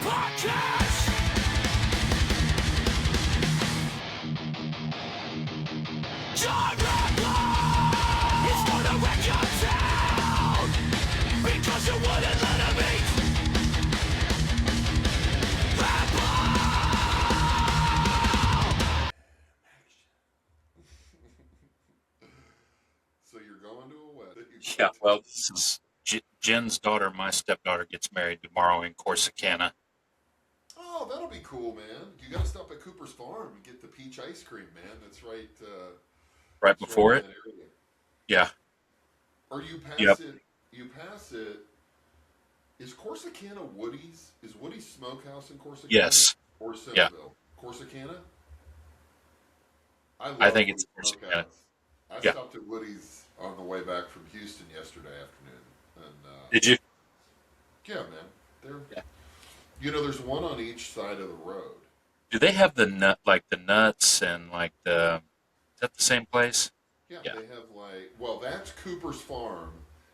Podcast. Genre is gonna wreck your town because you wouldn't let him eat. So you're going to a wedding. Yeah, well, this is Jen's daughter. My stepdaughter gets married tomorrow in Corsicana. Oh, that'll be cool, man. You got to stop at Cooper's Farm and get the peach ice cream, man. That's right. Right It's right before in it. that area. Yeah. Or you pass Yep. it. You pass it. Is Corsicana Woody's? Is Woody's Smokehouse in Corsicana Yes. or Yeah. Centerville? Corsicana. I I love think it's Woody's Corsicana. Smokehouse. I Yeah. stopped at Woody's on the way back from Houston yesterday afternoon, and Did you? yeah, man, they're Yeah. there's one on each side of the road. Do they have the nuts and like the? Is that the same place? Yeah, Yeah, they have that's Cooper's Farm,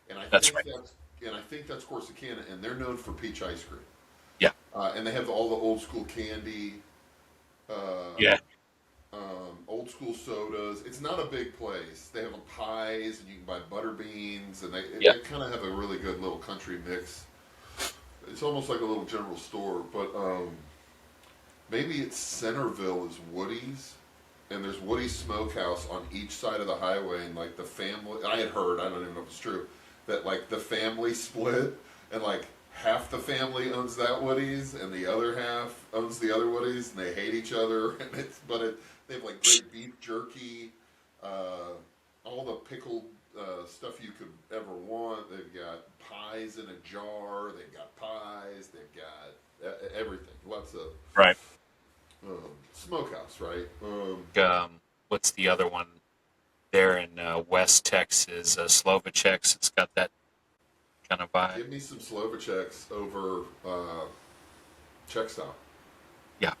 and I that's think right. that's Corsicana, and they're known for peach ice cream. Yeah. And they have all the old school candy, Yeah. old school sodas. It's not a big place. They have pies, and you can buy butter beans, and Yeah. they kind of have a really good little country mix. It's almost like a little general store, but maybe it's Centerville is Woody's, and there's Woody's Smokehouse on each side of the highway, and like the family. I had heard, I don't even know if it's true, that like the family split, and like half the family owns that Woody's, and the other half owns the other Woody's, and they hate each other. And they have like great beef jerky, all the pickled stuff you could ever want. They've got pies in a jar. They've got pies. They've got everything. Lots of Right. smokehouse, right? What's the other one? There in West Texas, Slovacek's. It's got that kind of vibe. Give me some Slovaceks over Czech style. Yeah.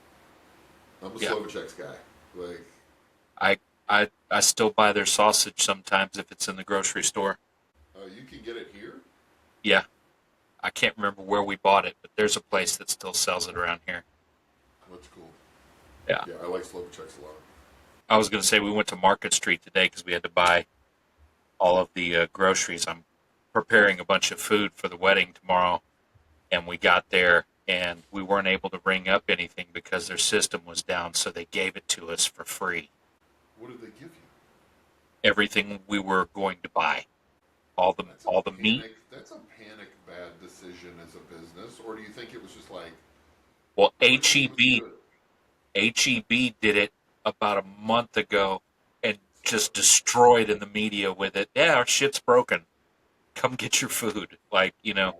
I'm a Yeah. Slovaceks guy. Like, I still buy their sausage sometimes if it's in the grocery store. you can get it here. Yeah. I can't remember where we bought it, but there's a place that still sells it around here. That's cool. Yeah. Yeah, I like Slovaceks a lot. I was going to say we went to Market Street today because we had to buy all of the groceries. I'm preparing a bunch of food for the wedding tomorrow, and we got there and we weren't able to ring up anything because their system was down, so they gave it to us for free. What did they give you? Everything we were going to buy, all the meat. That's a panic bad decision as a business, or do you think it was just like Well, everything was good? HEB did it about a month ago and just destroyed in the media with it. Yeah, our shit's broken. Come get your food. Like, I saw that.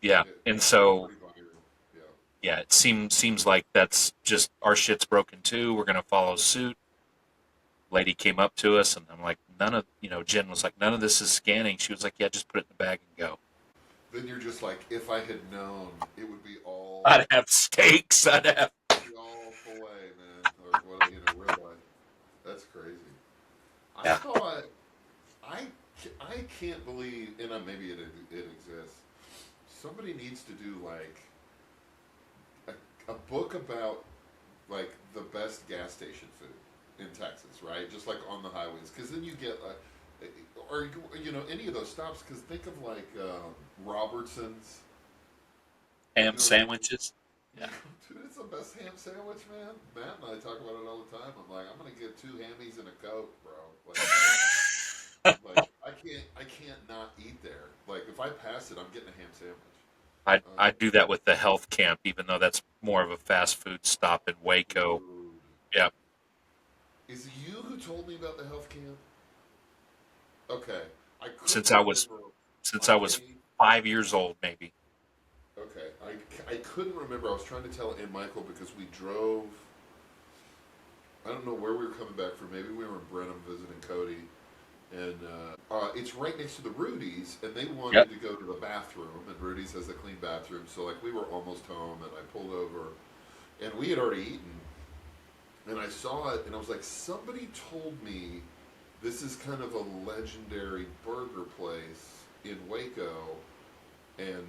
yeah. And That went so, pretty viral. Yeah. yeah, it seems like that's just our shit's broken too. We're gonna follow suit. Lady came up to us and I'm like, Jen was like, none of this is scanning. She was like, yeah, just put it in the bag and go. Then you're just like, if I had known, it would be all I'd have steaks. I'd have. all filet, man, or what ribeye. That's crazy. I Yeah. thought I can't believe, and maybe it exists. Somebody needs to do like a book about like the best gas station food in Texas, right? Just like on the highways, because then you get or any of those stops. Because think of like Robertson's Ham you know, sandwiches. Yeah. dude, it's the best ham sandwich, man. Matt and I talk about it all the time. I'm like, I'm gonna get 2 hammies and a Coke, bro. Like I can't not eat there. Like if I pass it, I'm getting a ham sandwich. I do that with the health camp, even though that's more of a fast food stop in Waco. Dude. Yeah. Is it you who told me about the health camp? Okay, I couldn't Since I was remember. since I was 5 years old, maybe. Okay, I couldn't remember. I was trying to tell Aunt Michael because we drove. I don't know where we were coming back from. Maybe we were in Brenham visiting Cody, and it's right next to the Rudy's, and they wanted Yep. to go to the bathroom, and Rudy's has a clean bathroom. So like we were almost home, and I pulled over, and we had already eaten, and I saw it, and I was like, somebody told me this is kind of a legendary burger place in Waco, and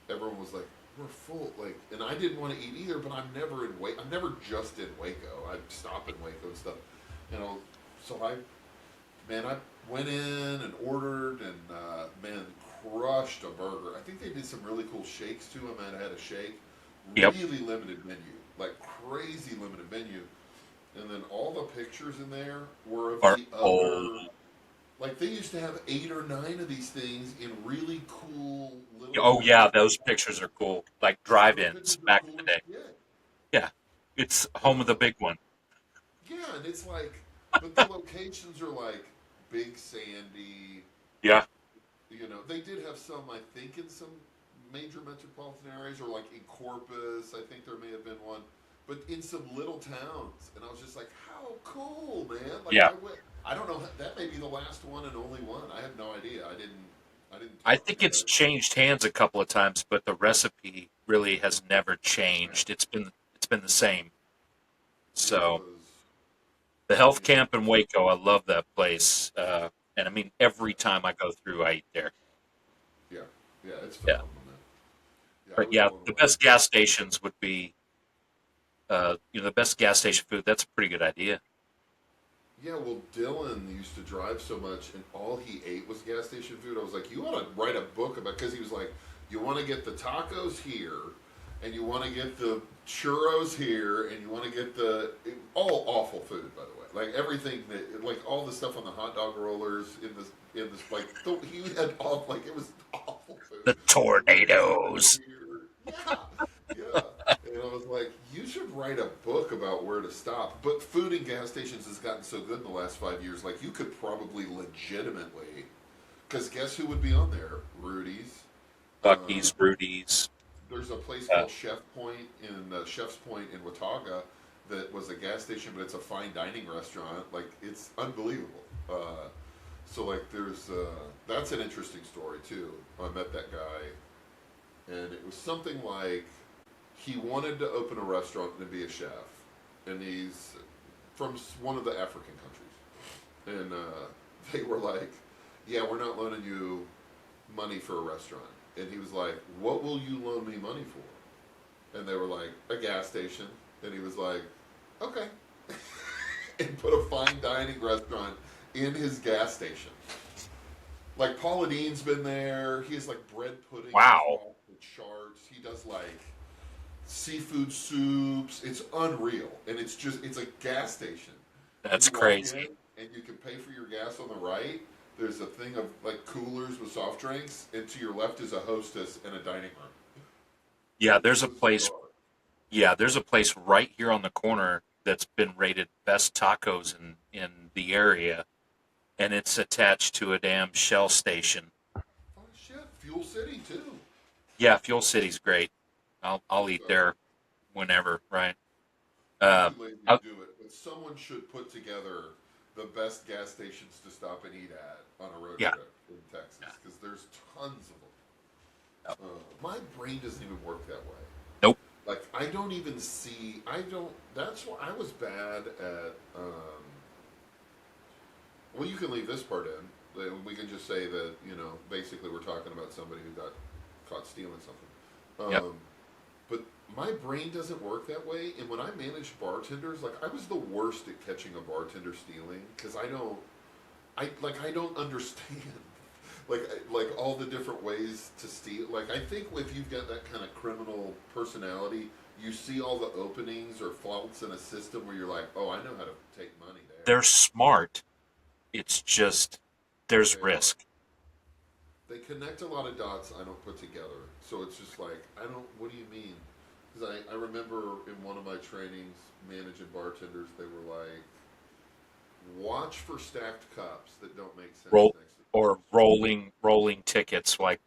everyone was like, were full. Like, and I didn't want to eat either. But I'm never in Waco. I'm never just in Waco. I stop in Waco and stuff. You know, so I went in and ordered and man, crushed a burger. I think they did some really cool shakes too. I might have had a shake. Yep. Really limited menu, like crazy limited menu. And then all the pictures in there were of Are the old. other. Like they used to have 8 or 9 of these things in really cool little Oh yeah, towns. those pictures are cool. Like Those drive-ins pictures are back in cool the as day. shit. Yeah, it's home of the Uh, big one. yeah, and it's like, but the locations are like Big Sandy. Yeah. You know, they did have some, I think, in some major metropolitan areas, or like in Corpus. I think there may have been one, but in some little towns. And I was just like, how cool, man! Like Yeah. I went. I don't know. That may be the last one and only one. I have no idea. I didn't. I didn't I talk to think the it's guys. changed hands a couple of times, but the recipe really has never Right. changed. It's been the same. It So was. the I health mean, camp in Waco, I love that place. And I mean, every yeah, time I go through, I eat there. yeah, yeah. It's Yeah. phenomenal, man. Yeah, I But was yeah, blown the away. best gas stations would be, the best gas station food. That's a pretty good idea. Yeah, well, Dylan used to drive so much, and all he ate was gas station food. I was like, you ought to write a book about, because he was like, you want to get the tacos here, and you want to get the churros here, and you want to get all awful food, by the way. Like everything that, like all the stuff on the hot dog rollers in this, like he had all like it was awful food. The And we would have it tornadoes. here. Yeah, yeah. And I was like, you should write a book about where to stop. But food in gas stations has gotten so good in the last 5 years. Like, you could probably legitimately, because guess who would be on there? Rudy's. Um, Bucky's, Rudy's. there's a place Uh, called Chef's Point in Watauga that was a gas station, but it's a fine dining restaurant. Like, it's unbelievable. So like, that's an interesting story too. I met that guy, and it was something like he wanted to open a restaurant and be a chef, and he's from one of the African countries, and they were like, "Yeah, we're not loaning you money for a restaurant," and he was like, "What will you loan me money for?" And they were like, "A gas station," and he was like, "Okay," and put a fine dining restaurant in his gas station. Like Paula Dean's been there. He has like bread pudding that's wow, off the charts. He does like seafood soups. It's unreal, and it's a gas station. that's You walk in crazy. and you can pay for your gas on the right. There's a thing of like coolers with soft drinks, and to your left is a hostess and a dining room. Yeah, It's there's a place. bizarre. Yeah, there's a place right here on the corner that's been rated best tacos in the area, and it's attached to a damn Shell station. Oh shit, Fuel City too. Yeah, Fuel City's great. I'll eat So there whenever, right? I'm Uh, too lazy I, to do it, but someone should put together the best gas stations to stop and eat at on a road yeah, trip in Texas, yeah. because there's tons of them. No. My brain doesn't even work that way. Nope. Like I don't even see. I don't. That's why I was bad at. Well, you can leave this part in. We can just say that basically we're talking about somebody who got caught stealing something. Yep. But my brain doesn't work that way. And when I managed bartenders, like I was the worst at catching a bartender stealing, because I don't understand like all the different ways to steal. Like I think if you've got that kind of criminal personality, you see all the openings or faults in a system where you're like, oh, I know how to take money there. They're smart. It's just there's They are. risk. They connect a lot of dots I don't put together. So it's just like, I don't, what do you mean? Because I remember in one of my trainings managing bartenders, they were like, watch for stacked cups that don't make sense Roll next to each or rolling tickets. Like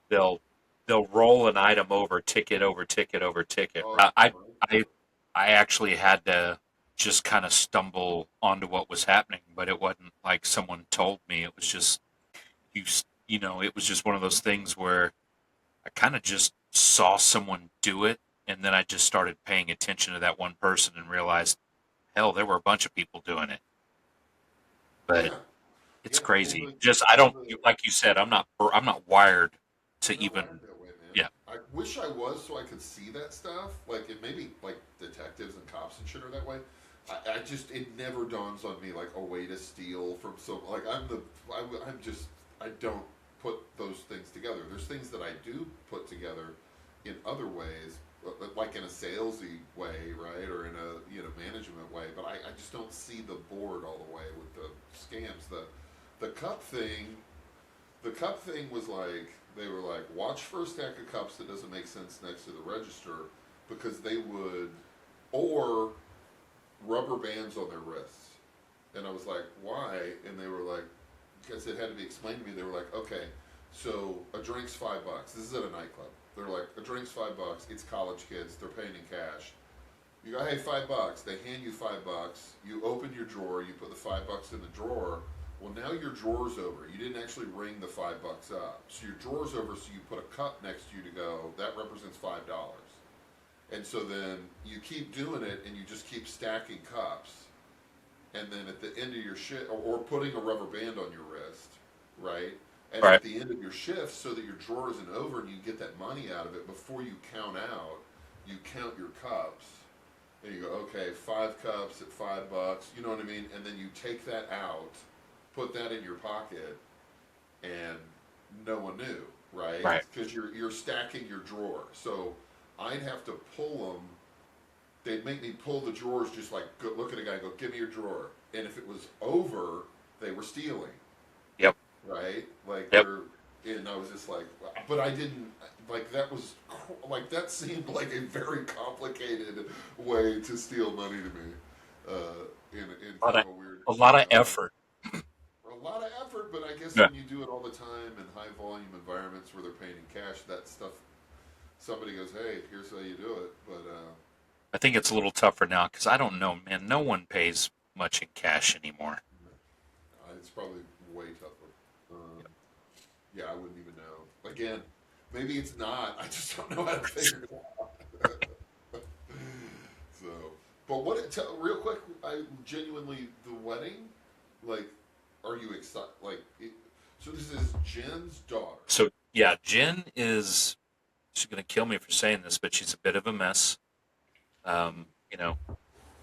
they'll they'll roll an item over ticket over ticket over ticket. other. I Oh I my I God. I actually had to just kind of stumble onto what was happening, but it wasn't like someone told me. It was just it was just one of those things where I kind of just saw someone do it, and then I just started paying attention to that one person and realized, hell, there were a bunch of people doing it. But Yeah. it's Yeah. crazy. Just I don't like you said. I'm not wired to I'm not even. wired that way, man. Yeah. wish I was so I could see that stuff. Like it maybe like detectives and cops and shit are that way. I just it never dawns on me like a way to steal from so like I'm just I don't put those things together. There's things that I do put together in other ways, like in a salesy way, right, or in a management way. But I just don't see the board all the way with the scams. The cup thing, the cup thing was like they were like watch for a stack of cups that doesn't make sense next to the register because they would or rubber bands on their wrists. And I was like, why? And they were like, because it had to be explained to me. They were like, okay, so a drink's $5. This is at a nightclub. They're like, a drink's $5. It's college kids. They're paying in cash. You go, hey, $5. They hand you $5. You open your drawer. You put the $5 in the drawer. Well, now your drawer's over. You didn't actually ring the $5 up. So your drawer's over. So you put a cup next to you to go. That represents $5. And so then you keep doing it, and you just keep stacking cups. And then at the end of your shift, or putting a rubber band on your wrist, right? And Right. at the end of your shift, so that your drawer isn't over and you get that money out of it, before you count out, you count your cups. And you go, okay, 5 cups at $5, you know what I mean? And then you take that out, put that in your pocket, and no one knew, right? Right. Because you're stacking your drawer. So I'd have to pull them. They'd make me pull the drawers, just like go, look at a guy and go, give me your drawer. And if it was over, they were stealing, Yep. right? Like Yep. and I was just like, but I didn't, like that was, like that seemed like a very complicated way to steal money to me, in A lot kind of, of a weird, a lot of uh, effort. a lot of effort, but I guess Yeah. when you do it all the time in high volume environments where they're paying in cash, that stuff, somebody goes, hey, here's how you do it. But I think it's a little tougher now because I don't know, man. No one pays much in cash anymore. it's probably way tougher. Yeah, I wouldn't even know. Again, maybe it's not. I just don't know how to figure it out. So, but real quick, I genuinely, the wedding, like, are you excited? Like, so this is Jen's daughter. So yeah, Jen is. She's gonna kill me for saying this, but she's a bit of a mess. You know,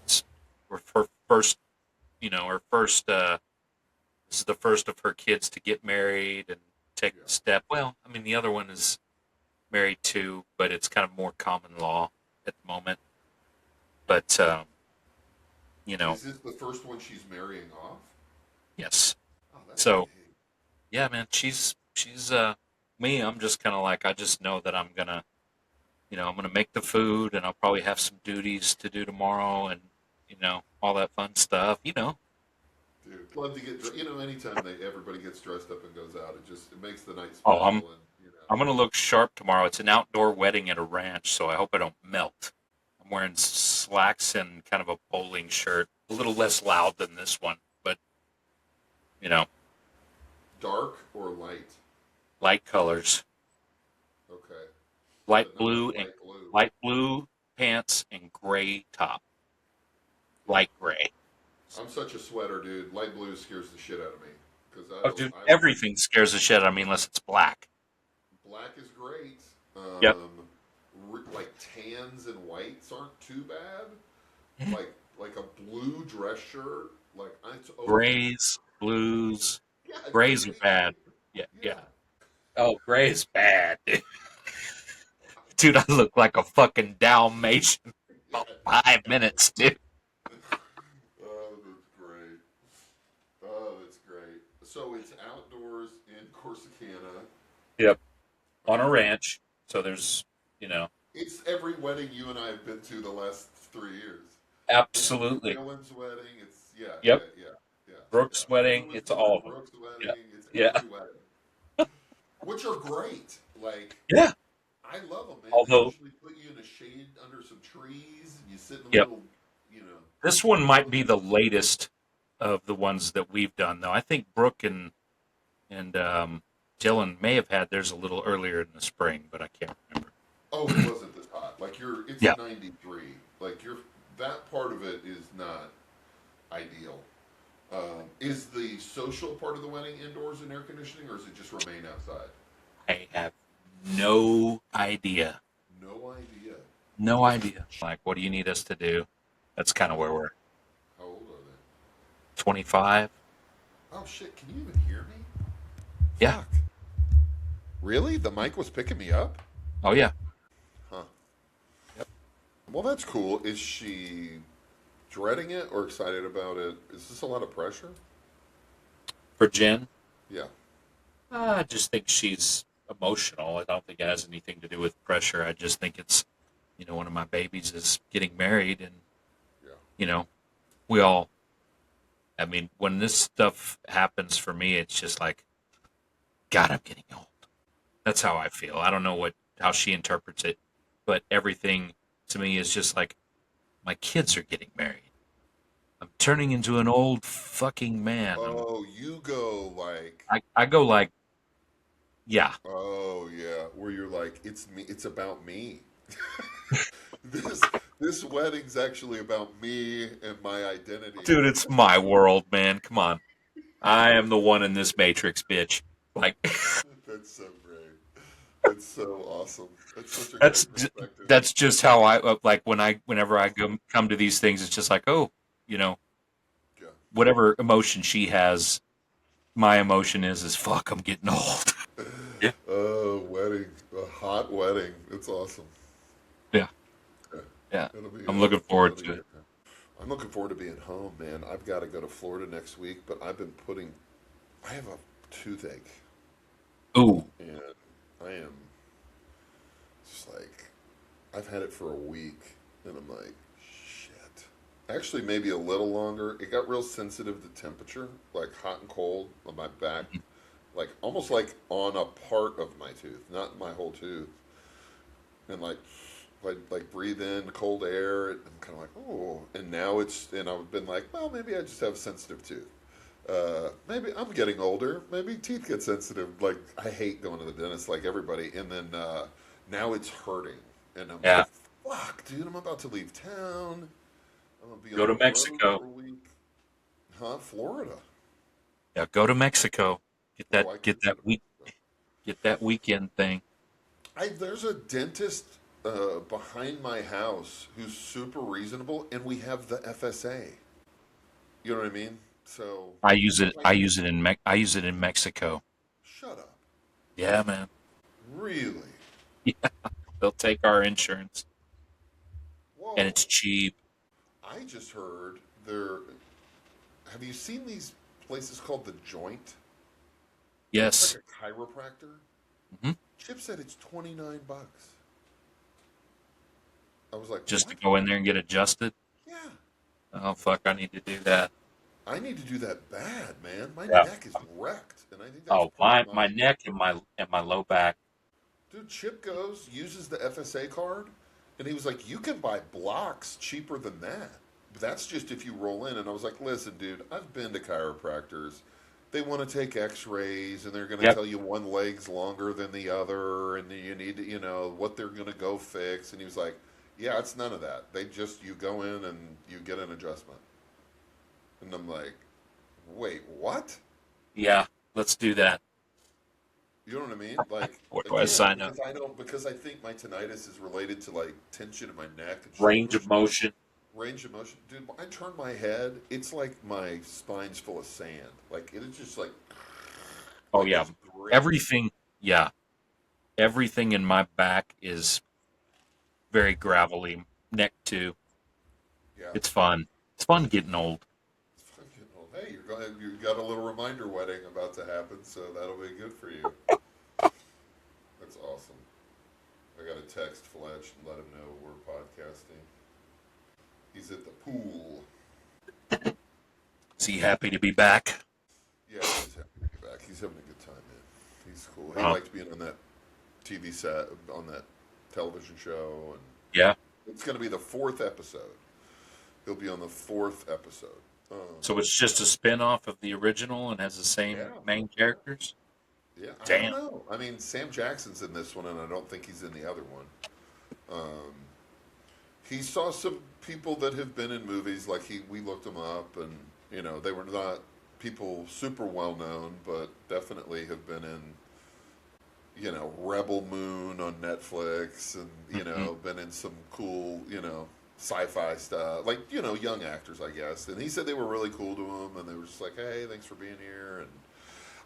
it's her first. Her first. This is the first of her kids to get married and take Yeah. the step. Well, I mean, the other one is married too, but it's kind of more common law at the moment. But Is this the first one she's marrying off? yes. Oh, that's So big. yeah, man, she's me. I'm just kind of like I just know that I'm gonna make the food, and I'll probably have some duties to do tomorrow, and all that fun stuff. Dude, love to get anytime everybody gets dressed up and goes out, it makes the night Oh, special, and I'm gonna look sharp tomorrow. It's an outdoor wedding at a ranch, so I hope I don't melt. I'm wearing slacks and kind of a bowling shirt, a little less loud than this one, but you know, dark or light. light colors, Okay, light but not blue like and light blue. light blue pants and gray top, light gray. I'm such a sweater, dude. Light blue scares the shit out of me because Oh, dude, everything scares the shit out of me unless it's black. black is great. Yep. Like tans and whites aren't too bad. Like a blue dress shirt. Like it's okay. Grays, blues, Yeah, grays are gray. bad. Yeah, Yeah. yeah. Oh, gray is bad. Dude, I look like a fucking Dalmatian. Yeah. About 5 minutes, dude. Oh, that's great. Oh, that's great. So it's outdoors in Corsicana. Yep. On a ranch. So there's, It's every wedding you and I have been to the last 3 years. absolutely. Dylan's wedding. It's Yep. yeah. Brooks' wedding. Lewis It's wedding, all of them. Brooks' Yeah. wedding. It's Yeah. every wedding, which are great. Like Yeah. I love them, man. They Although, usually put you in a shade under some trees, and you sit in the yep. little, This one might be little. the latest of the ones that we've done, though. I think Brooke and Dylan may have had theirs a little earlier in the spring, but I can't remember. Oh, it wasn't this hot. Like it's Yeah. 93. Like that part of it is not ideal. Is the social part of the wedding indoors in air conditioning, or is it just remain outside? I have no idea. no idea. No idea. Like, what do you need us to do? That's kind of where we're How old are they? 25. Oh shit! Can you even hear me? Yeah. Fuck. Really? The mic was picking me up? Oh, yeah. Huh. Yep. Well, that's cool. Is she dreading it or excited about it? Is this a lot of pressure? For Jen, Yeah. I just think she's emotional. I don't think it has anything to do with pressure. I just think it's, one of my babies is getting married, and, Yeah. we all, I mean, when this stuff happens for me, it's just like, God, I'm getting old. That's how I feel. I don't know how she interprets it, but everything to me is just like, my kids are getting married. I'm turning into an old fucking man. Oh, you go like, I go like, yeah, oh yeah, where you're like, it's me. It's about me. This wedding's actually about me and my identity. dude, it's my world, man. Come on. I am the one in this matrix, bitch. Like, That's so great. That's so awesome. That's such a that's great perspective. that's just how I like whenever I come to these things. It's just like, oh, you know, Yeah. whatever emotion she has, my emotion is fuck. I'm getting old. Yeah, Wedding, a hot wedding. It's awesome. yeah, Yeah. yeah. It'll be. I'm looking forward It'll be to it. good. I'm looking forward to being home, man. I've got to go to Florida next week, but I've been putting. I have a toothache, Ooh, and I am just like, I've had it for a week, and I'm like, shit. Actually, maybe a little longer. It got real sensitive to temperature, like hot and cold on my back, like almost like on a part of my tooth, not my whole tooth. And like, if I like breathe in cold air, I'm kind of like, oh. And now and I've been like, well, maybe I just have a sensitive tooth. Maybe I'm getting older. Maybe teeth get sensitive. Like I hate going to the dentist, like everybody. And then now it's hurting, and I'm yeah. like, fuck, dude, I'm about to leave town. I'm gonna be Go on to the road Mexico. for a week. Huh? Florida. Yeah, go to Mexico. Get Oh, that I get could go that to week Mexico. get that weekend thing. There's a dentist behind my house who's super reasonable, and we have the FSA. You know what I mean? So I use it. like, I use it in I use it in Mexico. shut up. Yeah, man. Really? Yeah, they'll take our insurance, and Whoa. it's cheap. I just heard there. Have you seen these places called the Joint? It's like Yes. a chiropractor. Hmm. Chip said it's $29. I was like, Just to what? go in there and get adjusted. Yeah. Oh fuck! I need to do that. I need to do that bad, man. My Yeah. neck is wrecked, and I think that's Oh, part my of my my. neck and my low back. Dude, Chip goes, uses the FSA card, and he was like, you can buy blocks cheaper than that. But that's just if you roll in. And I was like, listen, dude, I've been to chiropractors. They want to take x rays, and they're going to Yep. tell you one leg's longer than the other, and you need to, what they're going to go fix. And he was like, yeah, it's none of that. You go in and you get an adjustment. And I'm like, wait, what? Yeah. Let's do that. You know what I mean? Like Where do I again, sign up? because I think my tinnitus is related to like tension in my neck and Range of shoulders. motion. Range of motion, dude. I turn my head, it's like my spine's full of sand. Like it is just like, Oh like yeah. it's gritty. Everything. Yeah. Everything in my back is very gravelly. Neck too. Yeah. It's fun. It's fun getting old. It's fucking, well, hey, you got a little reminder wedding about to happen, so that'll be good for you. That's awesome. I got to text Fletch and let him know we're podcasting. He's at the pool. Is he happy to be back? Yeah, he's happy to be back. He's having a good time, man. He's cool. He Oh, liked being on that TV set, on that television show, and yeah. it's going to be the fourth episode. He'll be on the fourth episode. Um, So it's just a spin-off of the original and has the yeah, same main yeah, characters? yeah. I don't Damn. know. I mean, Sam Jackson's in this one, and I don't think he's in the other one. Um, he saw some people that have been in movies, like we looked them up, and they were not people super well known, but definitely have been in Rebel Moon on Netflix, and Hmm. been in some cool sci-fi stuff, like young actors, I guess. And he said they were really cool to him, and they were just like, "Hey, thanks for being here." And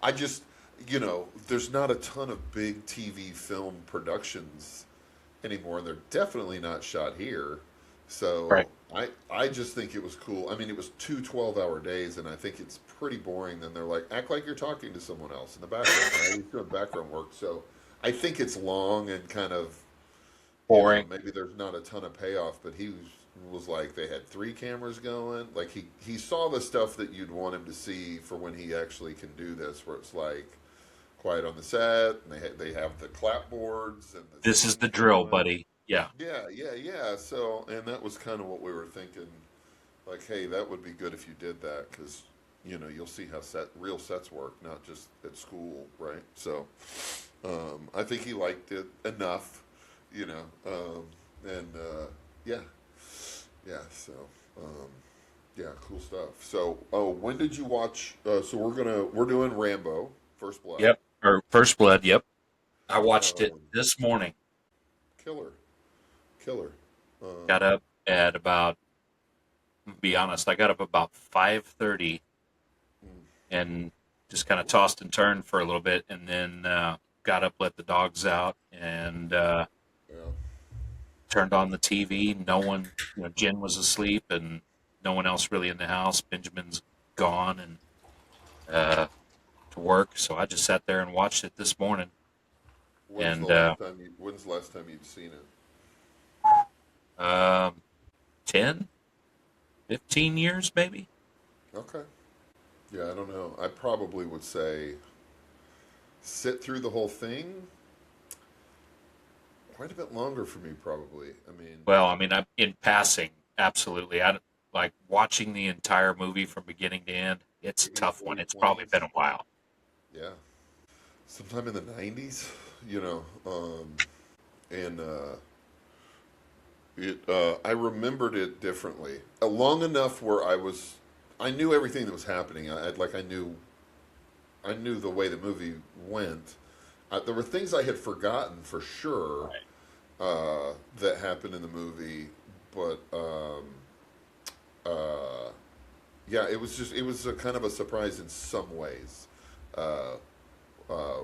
I just, there's not a ton of big TV film productions anymore, and they're definitely not shot here. Right. So I just think it was cool. I mean, it was 2 12-hour days, and I think it's pretty boring. Then they're like, act like you're talking to someone else in the background. Right? He's doing background work, so I think it's long and kind of, Boring. maybe there's not a ton of payoff. But he was like, they had 3 cameras going. Like he saw the stuff that you'd want him to see for when he actually can do this, where it's like quiet on the set, and they have the clapboards and the This is the scenes drill, going. buddy. Yeah. Yeah, yeah, yeah. So, and that was kind of what we were thinking. Like, hey, that would be good if you did that, because you'll see how real sets work, not just at school, right? So, I think he liked it enough, and yeah, yeah. So, um, yeah, cool stuff. So, oh, when did you watch? So we're doing Rambo, First Blood. Yep. Or First Blood. Yep. I watched it Um, this morning. killer, killer. Um, Got up at about, to be honest, I got up about 5:30 mm, and just kind of tossed and turned for a little bit, and then got up, let the dogs out, and yeah. turned on the TV. No one, Jen was asleep, and no one else really in the house. Benjamin's gone and to work, so I just sat there and watched it this morning. And When's the last time you'd seen it? um, 10, 15 years maybe. Okay. Yeah, I don't know. I probably would say sit through the whole thing. Quite a bit longer for me, probably. I mean, Well, I mean, I'm in passing, absolutely. I don't- like watching the entire movie from beginning to end. It's a maybe tough one. forty It's probably twenties. been a while. Yeah. Sometime in the 90s, and I remembered it differently. Long enough where I knew everything that was happening. I knew the way the movie went. There were things I had forgotten for sure Right. that happened in the movie, but uh, yeah, it was a kind of a surprise in some ways,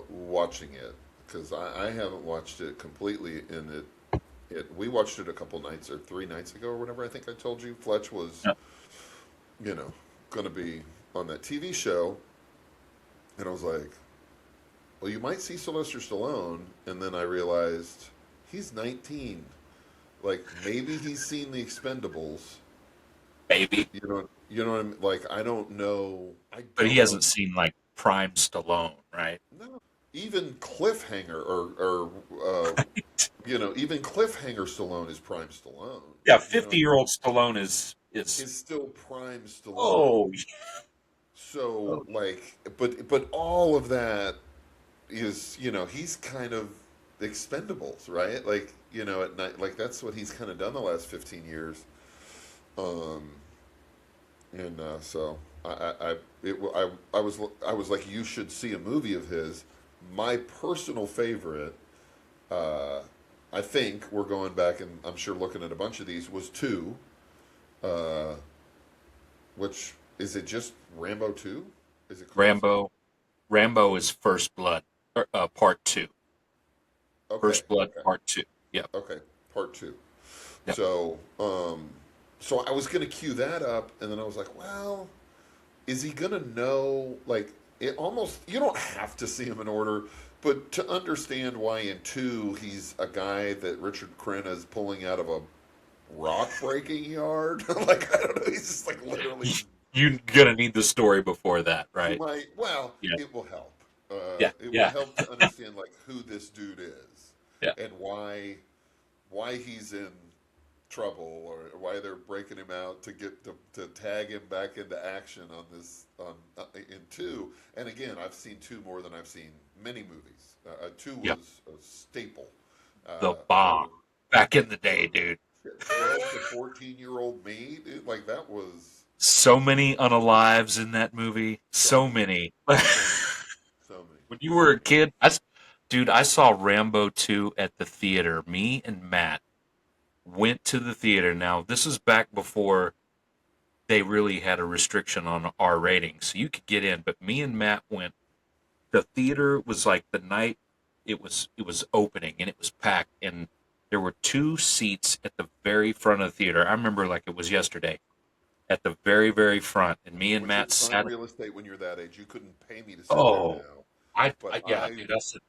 watching it, because I haven't watched it completely. We watched it a couple nights or 3 nights ago or whatever. I think I told you Fletch was Yeah. you know going to be on that TV show, and I was like, well, you might see Sylvester Stallone, and then I realized he's 19. Like, maybe he's seen The Expendables. Maybe, You know what I mean? Like, I don't know. I but he don't know. hasn't seen like prime Stallone, right? No, even Cliffhanger, even Cliffhanger Stallone is prime Stallone. Yeah, You know, 50-year-old Stallone is is still prime Stallone. oh, So, oh, like, but all of that is, he's kind of Expendables, right? Like, at night, like that's what he's kind of done the last 15 years. Um, and so I was like, you should see a movie of his. My personal favorite, uh, I think we're going back and I'm sure looking at a bunch of these, was two. Uh, which is it? Just Rambo 2? Is it called something? Rambo. Rambo is First Blood, Part Two. Okay, First Blood okay, Part Two. Yep. okay. Part 2. Yep. So, so I was gonna cue that up, and then I was like, well, is he gonna know? Like, it almost, you don't have to see him in order, but to understand why in 2 he's a guy that Richard Crenna is pulling out of a rock breaking yard. Like, I don't know, he's just like literally. You're gonna need the story before that, You right? might, well, Yeah. it will help. Yeah. It will Yeah. help to understand like who this dude is, Yeah. and why he's in trouble, or why they're breaking him out to get to tag him back into action on this on in 2. And again, I've seen 2 more than I've seen many movies. 2 Yeah. was a staple The for bomb. Back in the day, dude. 12 to 14-year-old me. Dude, like that was So many unalives in that movie. so So many, many. so many, so many. When you were a kid, Dude, I saw Rambo 2 at the theater. Me and Matt went to the theater. Now, this is back before they really had a restriction on R ratings, so you could get in. But me and Matt went. The theater was like the night it was opening and it was packed, and there were two seats at the very front of the theater. I remember like it was yesterday at the very front, and me and Which Matt is prime sat. real estate when you're that age. You couldn't pay me to sit there Oh, now. I, But I yeah, dude, I said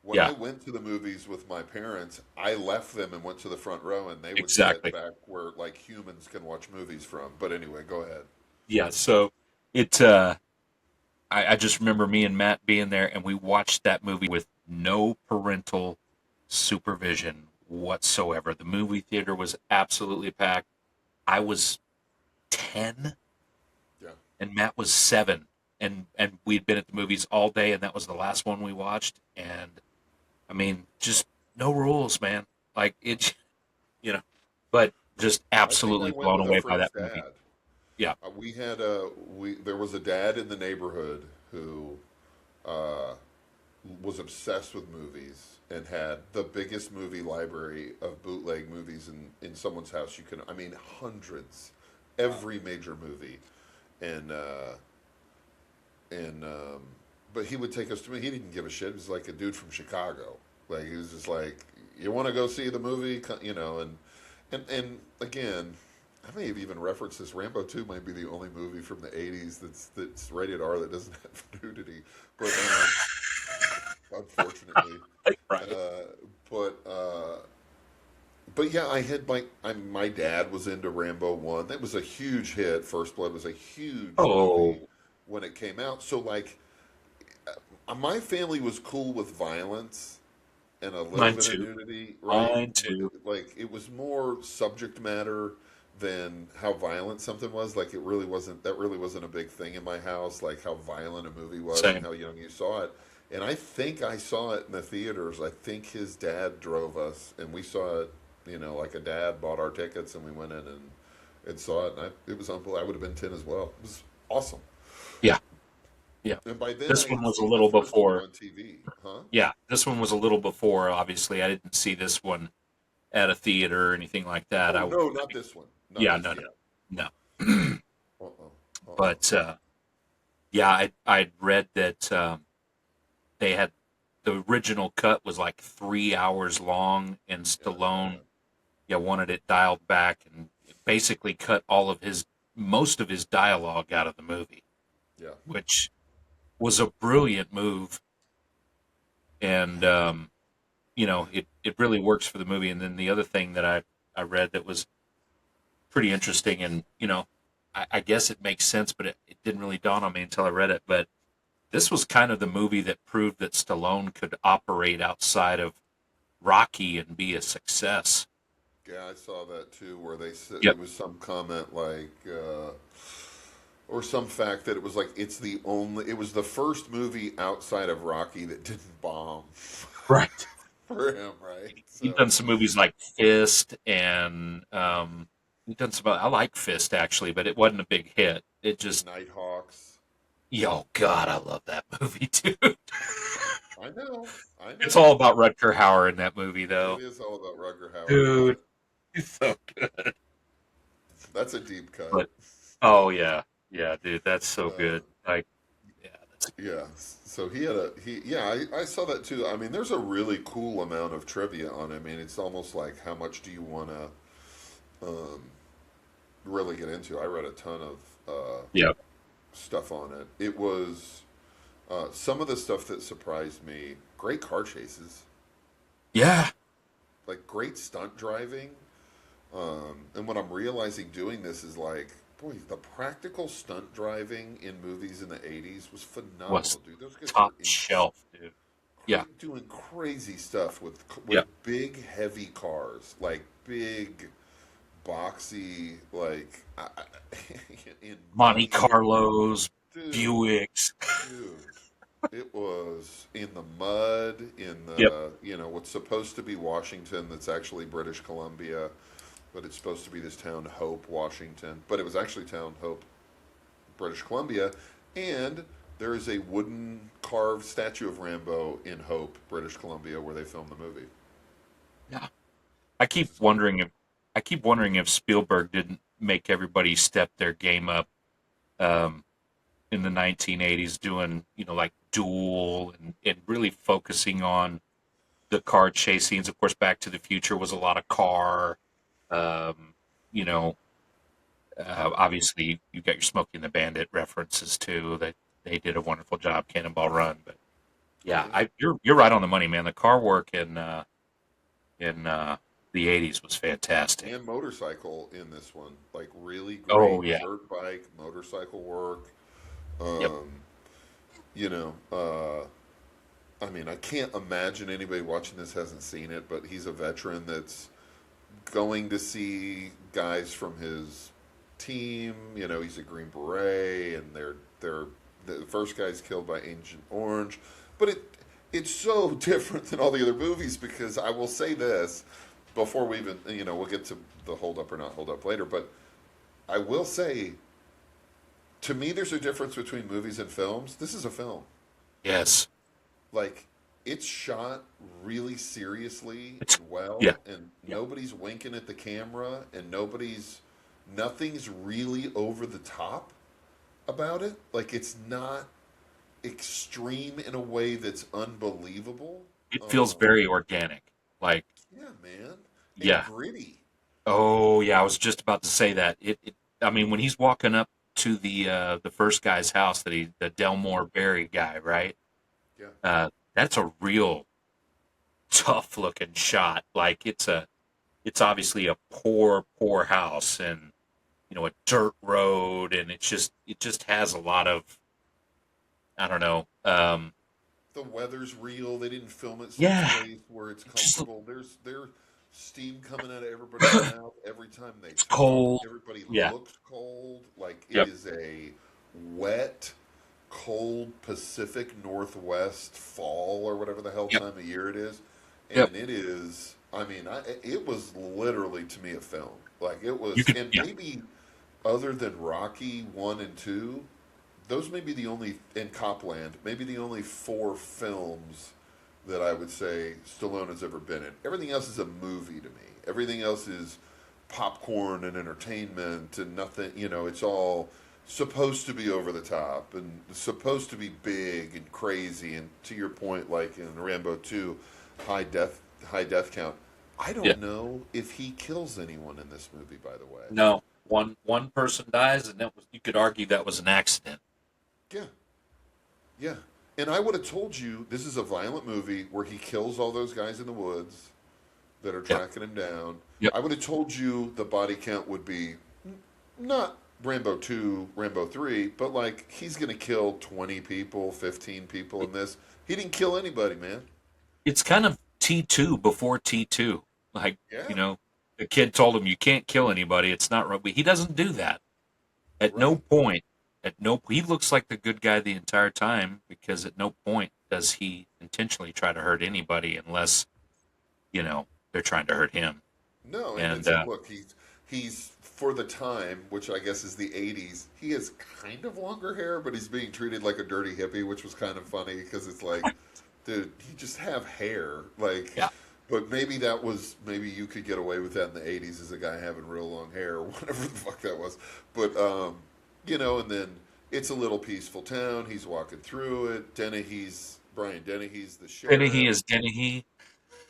when I yeah, went to the movies with my parents, I left them and went to the front row, and they would sit exactly. back where like humans can watch movies from. But anyway, go ahead. Yeah, so it I just remember me and Matt being there, and we watched that movie with no parental supervision whatsoever. The movie theater was absolutely packed. I was 10 Yeah, and Matt was 7, and we'd been at the movies all day, and that was the last one we watched. And I mean, just no rules, man. Like it, you know, but just I think I absolutely went blown with a away by friend's that movie. dad. Yeah. We had a we there was a dad in the neighborhood who uh, was obsessed with movies and had the biggest movie library of bootleg movies in someone's house. You can, I mean, hundreds, every major movie, and and but he would take us to me. He didn't give a shit. He was like a dude from Chicago. Like he was just like, you want to go see the movie, you know, and again. I may have even referenced this. Rambo 2 might be the only movie from the 80s that's rated R that doesn't have nudity. But unfortunately, Right. uh, but but yeah, I had my dad was into Rambo 1. That was a huge hit. First Blood was a huge movie Oh, when it came out. So like my family was cool with violence and a little mine bit of too. nudity, right? Mine But too. like it was more subject matter than how violent something was. Like it really wasn't. That really wasn't a big thing in my house. Like how violent a movie was and Same. how young you saw it. And I think I saw it in the theaters. I think his dad drove us, and we saw it. You know, like a dad bought our tickets, and we went in and saw it. And it was unbelievable. I would have been 10 as well. It was awesome. Yeah. Yeah. And by then, I This one had was a seen the little first one before. on TV. Huh? Yeah, this one was a little before. Obviously, I didn't see this one at a theater or anything like that. Oh no, I not mean, this one. Not yeah, this no, yet. no, no. Uh-uh. Uh-uh. But yeah, I'd read that they had the original cut was like 3 hours long, and Yeah, I saw Stallone, that. yeah, wanted it dialed back and basically cut all of his most of his dialogue out of the movie, Yeah. which was a brilliant move. And it really works for the movie. And then the other thing that I read that was pretty interesting, and I guess it makes sense, but it didn't really dawn on me until I read it. But this was kind of the movie that proved that Stallone could operate outside of Rocky and be a success. Yeah, I saw that too, where they said Yep. it was some comment like, or some fact that it was like it was the first movie outside of Rocky that didn't bomb Right. for him, right? He's So, done some movies like Fist, and he's done some. I like Fist actually, but it wasn't a big hit. It just, Nighthawks. yo, God, I love that movie, dude. I know, I It's know. all about Rutger Hauer in that movie, It though. is all about Rutger Hauer, Dude, but he's so good. that's a deep cut. But oh yeah, yeah, dude, that's so Uh, good. Like, yeah, that's yeah, so yeah, I saw that too. I mean, there's a really cool amount of trivia on it. I mean, it's almost like how much do you want to um, really get into? I read a ton of yeah, stuff on it. It was some of the stuff that surprised me. Great car chases, yeah, like great stunt driving. And what I'm realizing doing this is like, boy, the practical stunt driving in movies in the '80s was was phenomenal, dude. Those guys top were shelf, dude. Yeah, doing crazy stuff yeah, with big, heavy cars, like big, boxy, like in Monte muddy, Carlos, dude. Buicks. Dude, it was in the mud, in Yep. what's supposed to be Washington, that's actually British Columbia, but it's supposed to be this town, Hope, Washington. But it was actually town Hope, British Columbia. And There is a wooden carved statue of Rambo in Hope, British Columbia, where they filmed the movie. Yeah. I keep It's cool. wondering if I keep wondering if Spielberg didn't make everybody step their game up um, in the 1980s, doing like Duel and really focusing on the car chase scenes. Of course, Back to the Future was a lot of car. Um, you know, obviously you got your Smokey and the Bandit references too. That they did a wonderful job, Cannonball Run. But Oh yeah, yeah. you're right on the money, man. The car work in the '80s was fantastic. And motorcycle in this one, like really Oh great yeah, dirt bike motorcycle work. yep. Um, you know, I mean, I can't imagine anybody watching this hasn't seen it, but he's a veteran that's going to see guys from his team. You know, he's a Green Beret, and they're the first guy's killed by Agent Orange, but it's so different than all the other movies because I will say this before we even we'll get to the hold up or not hold up later, but I will say to me there's a difference between movies and films. This is a film. Yes, Like it's shot really seriously it's and well, yeah, and yeah. nobody's winking at the camera, and nothing's really over the top about it. Like it's not extreme in a way that's unbelievable. It feels Um, very organic. Like yeah, man, and yeah. gritty. Oh yeah, I was just about to say that. I mean, when he's walking up to the first guy's house, the Delmore Berry guy, right? Yeah, That's a real tough looking shot. Like it's obviously a poor house, and a dirt road, and it just has a lot of, I don't know. the weather's real. They didn't film it Yeah, someplace where it's it just comfortable. There's steam coming out of everybody's mouth every time they it's talk. cold. Everybody Yeah. looks cold. Like it Yep. is a wet, cold Pacific Northwest fall or whatever the hell Yep. time of year it is, Yep. and it is. I mean, it was literally to me a film. Like it You was, could. and Yeah. maybe other than Rocky 1 and 2, those may be the only in Copland, maybe the only four films that I would say Stallone has ever been in. Everything else is a movie to me. Everything else is popcorn and entertainment and nothing. It's all supposed to be over the top and supposed to be big and crazy. And to your point, like in Rambo 2, high death count. I Yeah. don't know if he kills anyone in this movie. By the way, No. One person dies, and that was, you could argue, that was an accident. yeah, yeah. And I would have told you this is a violent movie where he kills all those guys in the woods that are Yep. tracking him down. Yep. I would have told you the body count would be not Rambo 2, Rambo 3, but like he's going to kill 20 people, 15 people in this. He didn't kill anybody, man. It's kind of T2 before T2. Like, Yeah, the kid told him, you can't kill anybody. It's not right. But he doesn't do that. At no right. point, he looks like the good guy the entire time, because at no point does he intentionally try to hurt anybody unless, they're trying to hurt him. No, and And, it's look, he's for the time, which I guess is the '80s. He has kind of longer hair, but he's being treated like a dirty hippie, which was kind of funny because it's like, dude, you just have hair, like. yeah, But maybe you could get away with that in the '80s as a guy having real long hair or whatever the fuck that was. But and then it's a little peaceful town. He's walking through it. Brian Dennehy's the Dennehy sheriff. is Dennehy.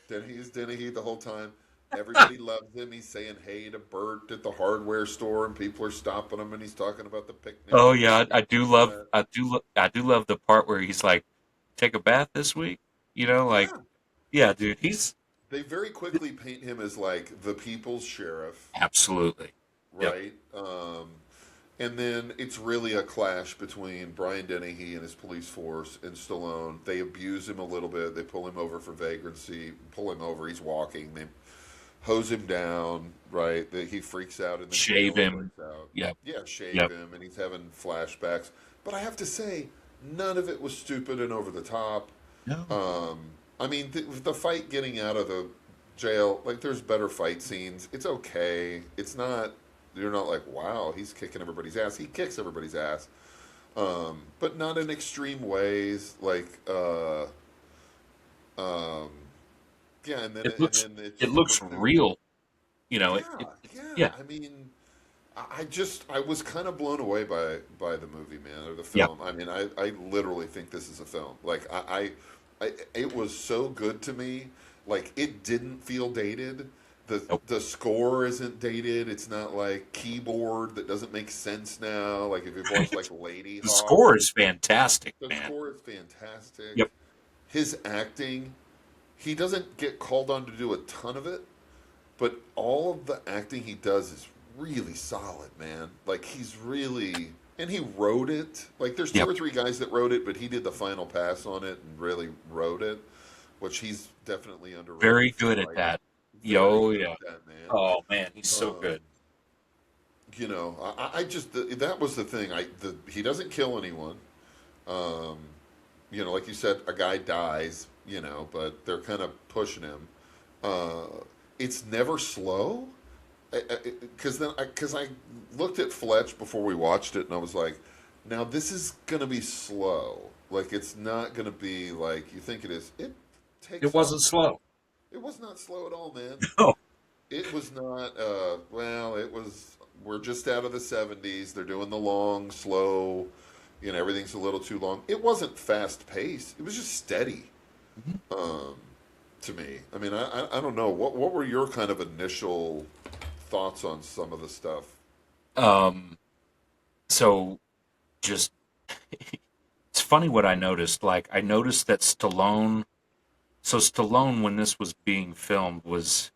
Dennehy is Dennehy the whole time. Everybody loves him. He's saying hey to Bert at the hardware store, and people are stopping him, and he's talking about the picnic Oh and this yeah, and I do this and love, that. I do love the part where he's like, take a bath this week. Like, Yeah, yeah, dude, he's they very quickly paint him as like the people's sheriff, absolutely. Yep. right? And then it's really a clash between Brian Dennehy and his police force and Stallone. They abuse him a little bit. They pull him over for vagrancy. Pull him over. He's walking. They hose him down. Right. He freaks out in the Shave jail. him. Freaks out. Yep. Yeah, shave Yep. him, and he's having flashbacks. But I have to say, none of it was stupid and over the top. No. Um, I mean, the fight getting out of the jail, like, there's better fight scenes. It's okay. It's not, you're not like, wow, he's kicking everybody's ass. He kicks everybody's ass. but not in extreme ways. Um, yeah, It and looks then it's it super looks cool. real. You know, Yeah, yeah. yeah, I mean, I was kind of blown away by the movie, man, or the yeah. film. I mean, I literally think this is a film. It was so good to me. Like, it didn't feel dated. Nope. The score isn't dated. It's not like keyboard that doesn't make sense now. Like, if you've watched like Lady The Hawk, score is fantastic, the man. score is fantastic. Yep. His acting, he doesn't get called on to do a ton of it, but all of the acting he does is really solid, man. Like, he's really, and he wrote it. Like, there's two Yep. or three guys that wrote it, but he did the final pass on it and really wrote it, which he's definitely underrated Very for good at writing. that. Very Yo, good yeah. at that, man. Oh man, he's so Um, good. I just that was the thing. He doesn't kill anyone. Um, like you said, a guy dies. But they're kind of pushing him. Uh, it's never slow. Because I looked at Fletch before we watched it, and I was like, now this is gonna be slow. Like, it's not gonna be like you think it is. It It takes off. wasn't slow. It was not slow at all, man. No. It was not. Well, it was. We're just out of the '70s. They're doing the long, slow. Everything's a little too long. It wasn't fast paced. It was just steady. Um, to me, I mean, I don't know. What were your kind of initial thoughts on some of the stuff? Um. So just it's funny what I noticed. Like I noticed that Stallone. So Stallone, when this was being filmed, was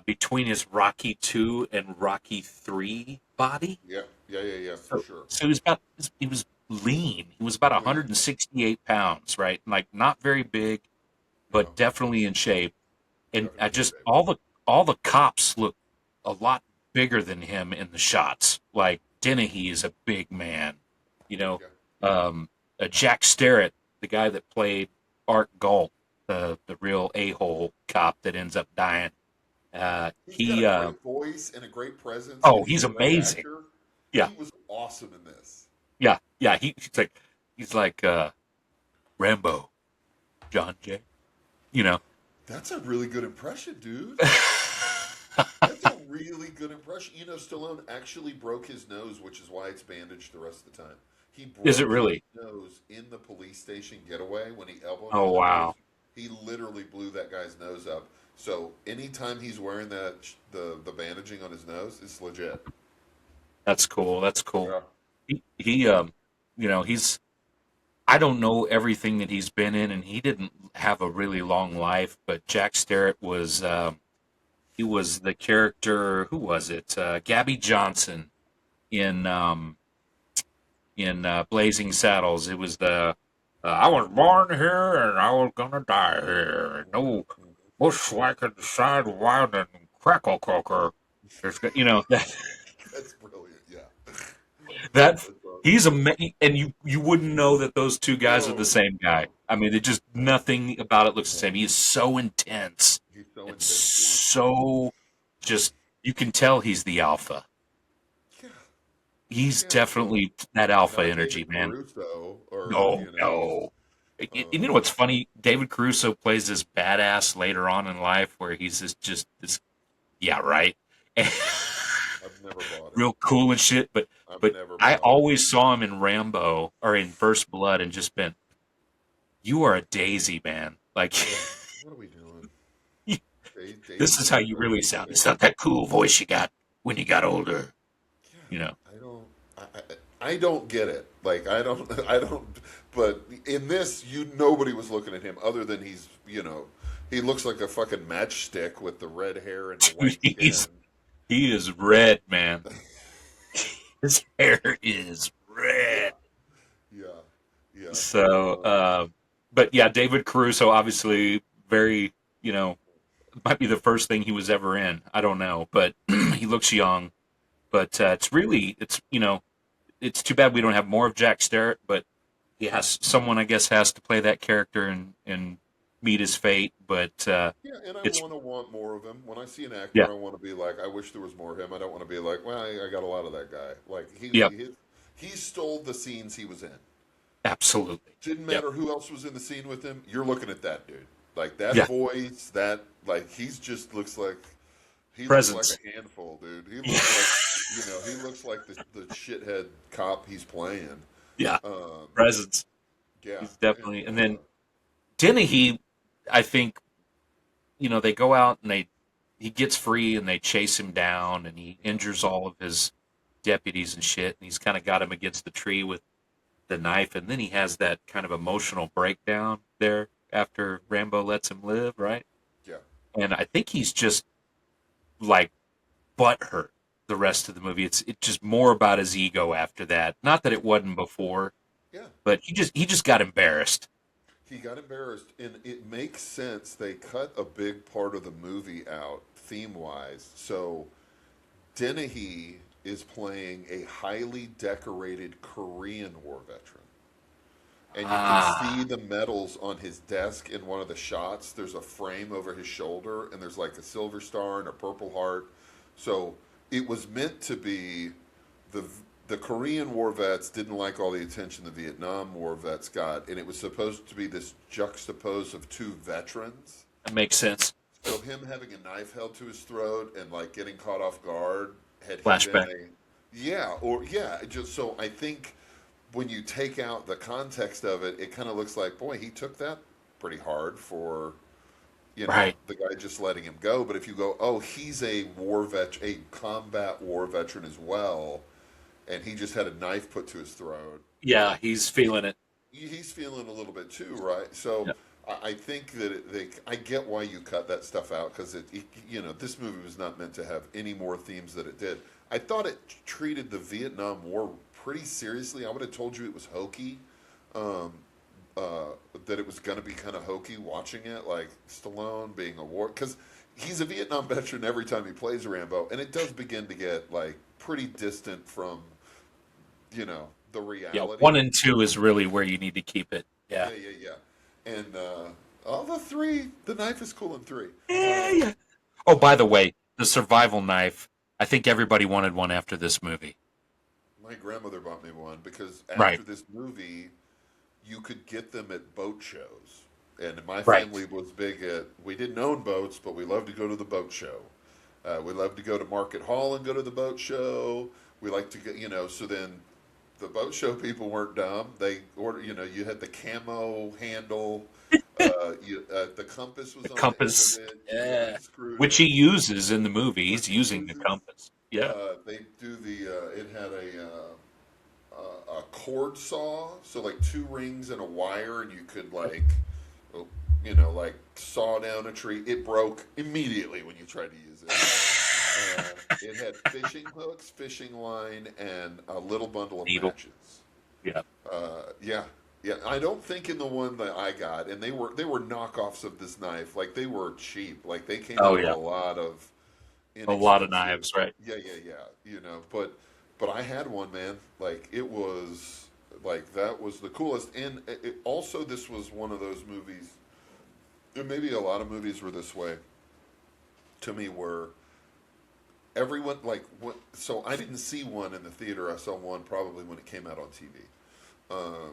between his Rocky 2 and Rocky 3 body. Yeah, yeah, for So, sure. so he was lean. He was about Lean. 168 pounds, right? Like not very big, No, but definitely in shape. And I definitely in just shape. all the cops look a lot bigger than him in the shots. Like Dennehy is a big man, you know. Okay. Jack Starrett, the guy that played Art Galt, the real a hole cop that ends up dying. He's got a He great voice and a great presence, and oh, he's he's the right amazing. actor. Yeah, He was awesome in this. yeah, yeah. He's like Rambo, John Jay. You know. That's a really good impression, dude. That's a really good impression. Stallone actually broke his nose, which is why it's bandaged the rest of the time. He Is it broke his really? nose in the police station getaway when he elbowed him Oh in the nose. wow, He literally blew that guy's nose up. So anytime he's wearing the bandaging on his nose, it's legit. that's cool. That's cool. Yeah. He he's I don't know everything that he's been in, and he didn't have a really long life. But Jack Starrett was he was the character. Who was it? Gabby Johnson in Blazing Saddles. It was the I was born here and I was gonna die here. No bushwhacking sidewind and crackle coker. That That's brilliant. Yeah. that That's awesome. he's a and you wouldn't know that those two guys are the No, same guy. no, I mean, it just no, nothing about it looks the same. no. He is so intense He's so and intense, dude. so just you can tell he's the alpha. Yeah, He's yeah. definitely that alpha Not energy, David man. Caruso, or No, no. You know um, what's funny? David Caruso plays this badass later on in life where he's just this, yeah, right, I've never bought it. real cool and shit. I've But never I bought it. always saw him in Rambo or in First Blood and just been, you are a daisy, man. Like What are we doing? this is Daisy how is you so really sound. It's cool. not that cool voice you got when you got older, you know. Yeah, I don't get it. Like, I don't, I don't. But in this, nobody was looking at him other than he looks like a fucking matchstick with the red hair and the Dude, white skin. he is red, man. His hair is red. Yeah, yeah, yeah. So, but yeah, David Caruso, obviously, very, you know, might be the first thing he was ever in. I don't know, but he looks young. But it's too bad we don't have more of Jack Starrett. But he has someone, I guess, has to play that character and meet his fate. But Yeah, and I it's want more of him. When I see an actor, yeah, I want to be like, I wish there was more of him. I don't want to be like, well, I got a lot of that guy. Like yep, he stole the scenes he was in. Absolutely. Didn't Yep. matter who else was in the scene with him. You're looking at that dude. Like that Yeah. voice, that like he's just looks like he looks like Presence. a handful, dude. He looks like he looks like the shithead cop he's playing. Yeah. Um, Presence. yeah, He's definitely. And then Dennehy, I think, they go out and he gets free and they chase him down and he injures all of his deputies and shit. And he's kind of got him against the tree with the knife. And then he has that kind of emotional breakdown there after Rambo lets him live, right? yeah, And I think he's just like butthurt the rest of the movie. It's just more about his ego after that. Not that it wasn't before, yeah. but he just got embarrassed. He got embarrassed, and it makes sense. They cut a big part of the movie out theme wise. So Dennehy is playing a highly decorated Korean War veteran. And you can see the medals on his desk in one of the shots. There's a frame over his shoulder, and there's like a silver star and a purple heart. So it was meant to be the the Korean War vets didn't like all the attention the Vietnam War vets got, and it was supposed to be this juxtapose of two veterans. That makes sense. So him having a knife held to his throat and like getting caught off guard had he Flashback. been just so I think when you take out the context of it, it kind of looks like, boy, he took that pretty hard for, Right. the guy just letting him go. But if you go, oh, he's a a combat war veteran as well, and he just had a knife put to his throat, He's feeling it. he's feeling a little bit too, right? So Yep. I think that I get why you cut that stuff out because this movie was not meant to have any more themes that it did. I thought it treated the Vietnam War pretty seriously. I would have told you it was hokey, um, that it was going to be kind of hokey watching it, like Stallone being a war, because he's a Vietnam veteran every time he plays Rambo, and it does begin to get like pretty distant from the Yeah, reality. 1 and 2 is really where you need to keep it. Yeah. Yeah. And all the three, the knife is cool in three. Yeah. Oh, by the way, the survival knife. I think everybody wanted one after this movie. My grandmother bought me one because Right. after this movie, you could get them at boat shows. And my Right. family was big we didn't own boats, but we loved to go to the boat show. We loved to go to Market Hall and go to the boat show. We liked to go, so then the boat show people weren't dumb. They ordered, you had the camo handle. The compass was The on compass. the end of it. Yeah. Screwed Which in. he uses in the movie. He's Which he using the uses. compass. Yeah. They do it had a cord saw, so like two rings and a wire, and you could oh, like saw down a tree. It broke immediately when you tried to use it. It had fishing hooks, fishing line, and a little bundle of Needle. matches. Yeah. Yeah. Yeah, I don't think in the one that I got, and they were knockoffs of this knife. Like they were cheap. Like they came Oh, out with yeah. a lot of A lot of inexpensive- knives, right? Yeah. But I had one, man. Like it was like that was the coolest. And also this was one of those movies. And maybe a lot of movies were this way. To me, where everyone so I didn't see one in the theater. I saw one probably when it came out on TV.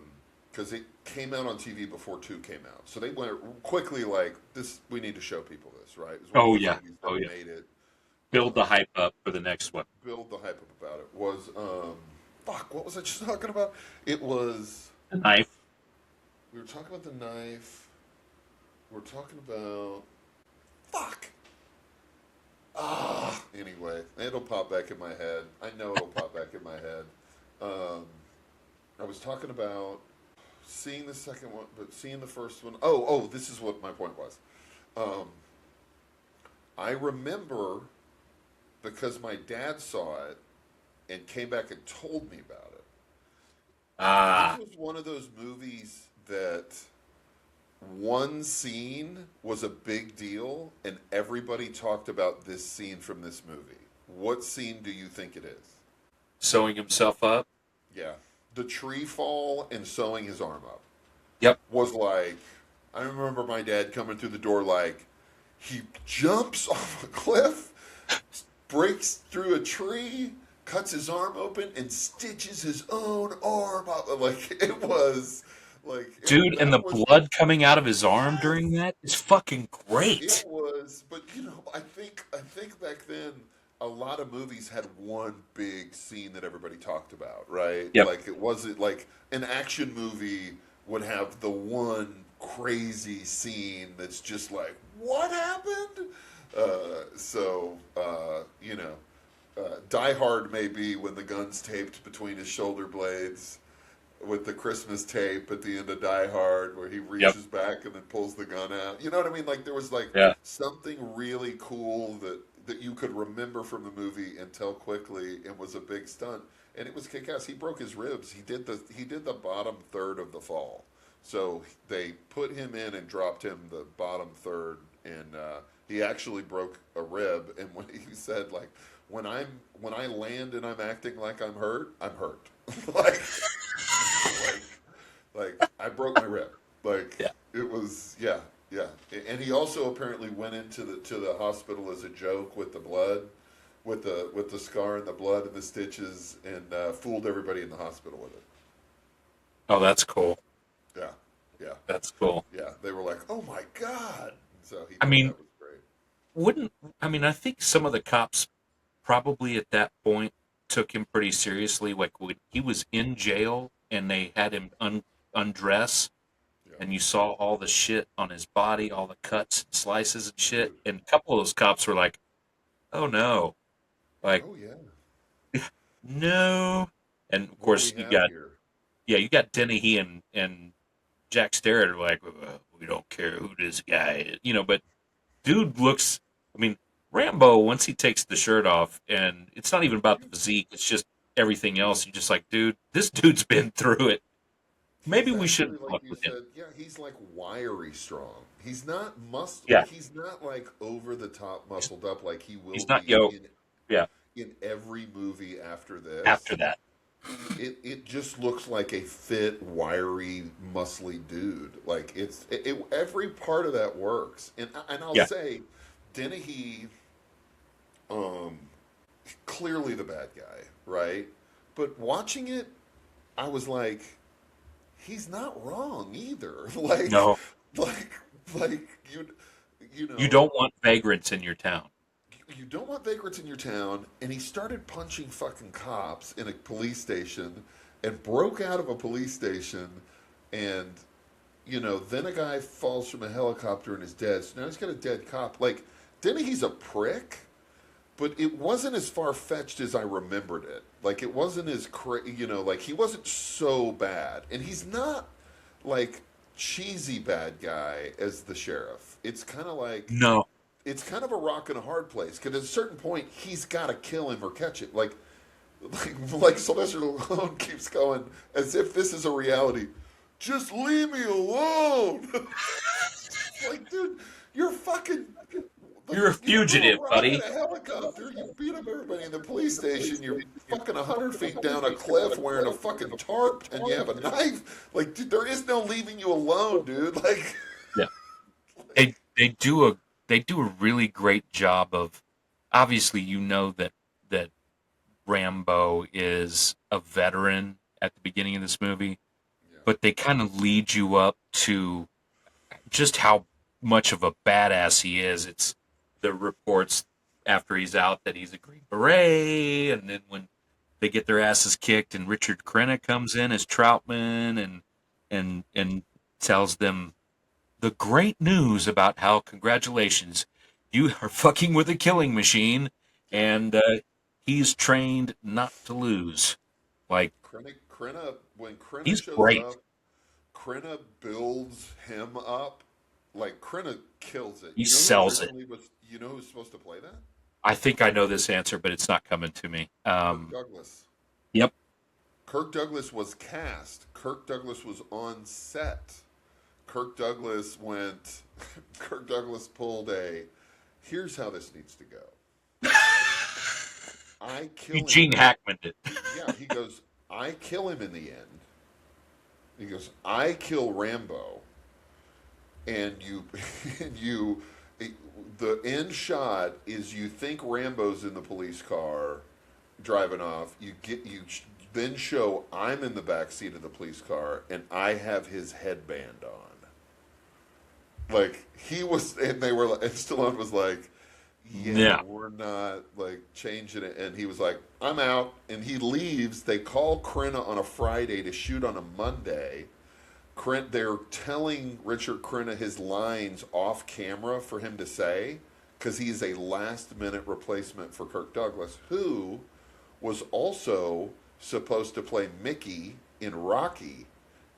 Because it came out on TV before 2 came out. So they went quickly like, this, we need to show people this, right? It was one Oh, of those yeah. movies that Oh, yeah. made it, Build the hype up for the next one. build the hype up about it. Was, what was I just talking about? It was, The knife. we were talking about the knife. We were talking about, fuck. Anyway, it'll pop back in my head. I know it'll pop back in my head. I was talking about seeing the second one, but seeing the first one. Oh, this is what my point was. I remember because my dad saw it and came back and told me about it. This was one of those movies that one scene was a big deal and everybody talked about this scene from this movie. What scene do you think it is? Sewing himself up. Yeah. The tree fall and sewing his arm up. Yep. Was like, I remember my dad coming through the door like, he jumps off a cliff, breaks through a tree, cuts his arm open and stitches his own arm out. Like it was like Dude, and the that was blood coming out of his arm during yes. that is fucking It great. was, but I think back then a lot of movies had one big scene that everybody talked about, right? Yep. Like it wasn't like an action movie would have the one crazy scene that's just like, what happened? Die Hard may be when the gun's taped between his shoulder blades with the Christmas tape at the end of Die Hard where he Yep. reaches back and then pulls the gun out. You know what I mean? Like there was like Yeah. something really cool that you could remember from the movie and tell quickly and was a big stunt. And it was kick ass. He broke his ribs. He did the bottom third of the fall. So they put him in and dropped him the bottom third and he actually broke a rib and when he said like when I land and I'm acting like I'm hurt. like like like I broke my rib. Like Yeah. it was yeah, yeah. And he also apparently went into the hospital as a joke with the blood, with the scar and the blood and the stitches, and fooled everybody in the hospital with it. Oh, that's cool. Yeah, yeah, That's cool. yeah. They were like, "Oh my god!" So he I thought mean, that was great. wouldn't I mean, I think some of the cops probably at that point took him pretty seriously. Like when he was in jail and they had him undress, Yeah. and you saw all the shit on his body, all the cuts and slices and shit. And a couple of those cops were like, "Oh no!" Like, Oh yeah. no. And of What do we course, have here? you got Dennehy and Jack Starrett are like, we don't care who this guy is, But dude looks. I mean, Rambo once he takes the shirt off, and it's not even about the physique; it's just everything else. You're just like, dude, this dude's been through it. Maybe He's we actually shouldn't like fuck you with him. said, yeah, he's like wiry strong. He's not Yeah, he's not like over the top he's, muscled up like he will he's not be yoked. Yeah, in every movie after after this. that, It just looks like a fit, wiry, muscly dude. Like every part of that works. And I'll yeah, say, Dennehy, um, clearly the bad guy, right? But watching it, I was like, he's not wrong either. no, Like, like you you know, don't want vagrants in your town. you don't want vagrants in your town, and he started punching fucking cops in a police station, and broke out of a police station, and then a guy falls from a helicopter and is dead. So now he's got a dead cop. Like, Dennehy's a prick, but it wasn't as far fetched as I remembered it. Like, it wasn't as like he wasn't so bad, and he's not like cheesy bad guy as the sheriff. No, It's kind of a rock and a hard place because at a certain point he's got to kill him or catch it. Like Sylvester Stallone keeps going as if this is a reality. Just leave me alone. Like, dude, you're fucking. Like, you're a you threw a fugitive, rock buddy. at a helicopter. You beat up everybody in the police station. You're fucking 100 feet down a cliff wearing a fucking tarp, and you have a knife. Like, dude, there is no leaving you alone, dude. Like, Yeah, they do a really great job of. Obviously, that Rambo is a veteran at the beginning of this movie, yeah, but they kind of lead you up to just how much of a badass he is. It's the reports after he's out that he's a Green Beret, and then when they get their asses kicked, and Richard Crenna comes in as Troutman and tells them the great news about how congratulations, you are fucking with a killing machine, yeah. and he's trained not to lose. Like Krenna, when Krenna he's shows great. up, Krenna builds him up. Like, Krenna kills it. He sells it. You know who's supposed to play that? I think I know this answer, but it's not coming to me. Kirk Douglas. Yep. Kirk Douglas was cast. Kirk Douglas was on set. Kirk Douglas went. Kirk Douglas pulled a. Here's how this needs to go. I kill him. Eugene Hackman did. Yeah, he goes. I kill him in the end. He goes. I kill Rambo, and you, and you. The end shot is you think Rambo's in the police car, driving off. Then show I'm in the back seat of the police car and I have his headband on. Like he was, and they were, and Stallone was like, "Yeah, Yeah. we're not like changing it." And he was like, "I'm out," and he leaves. They call Crenna on a Friday to shoot on a Monday. They're telling Richard Crenna his lines off camera for him to say because he's a last minute replacement for Kirk Douglas, who was also supposed to play Mickey in Rocky,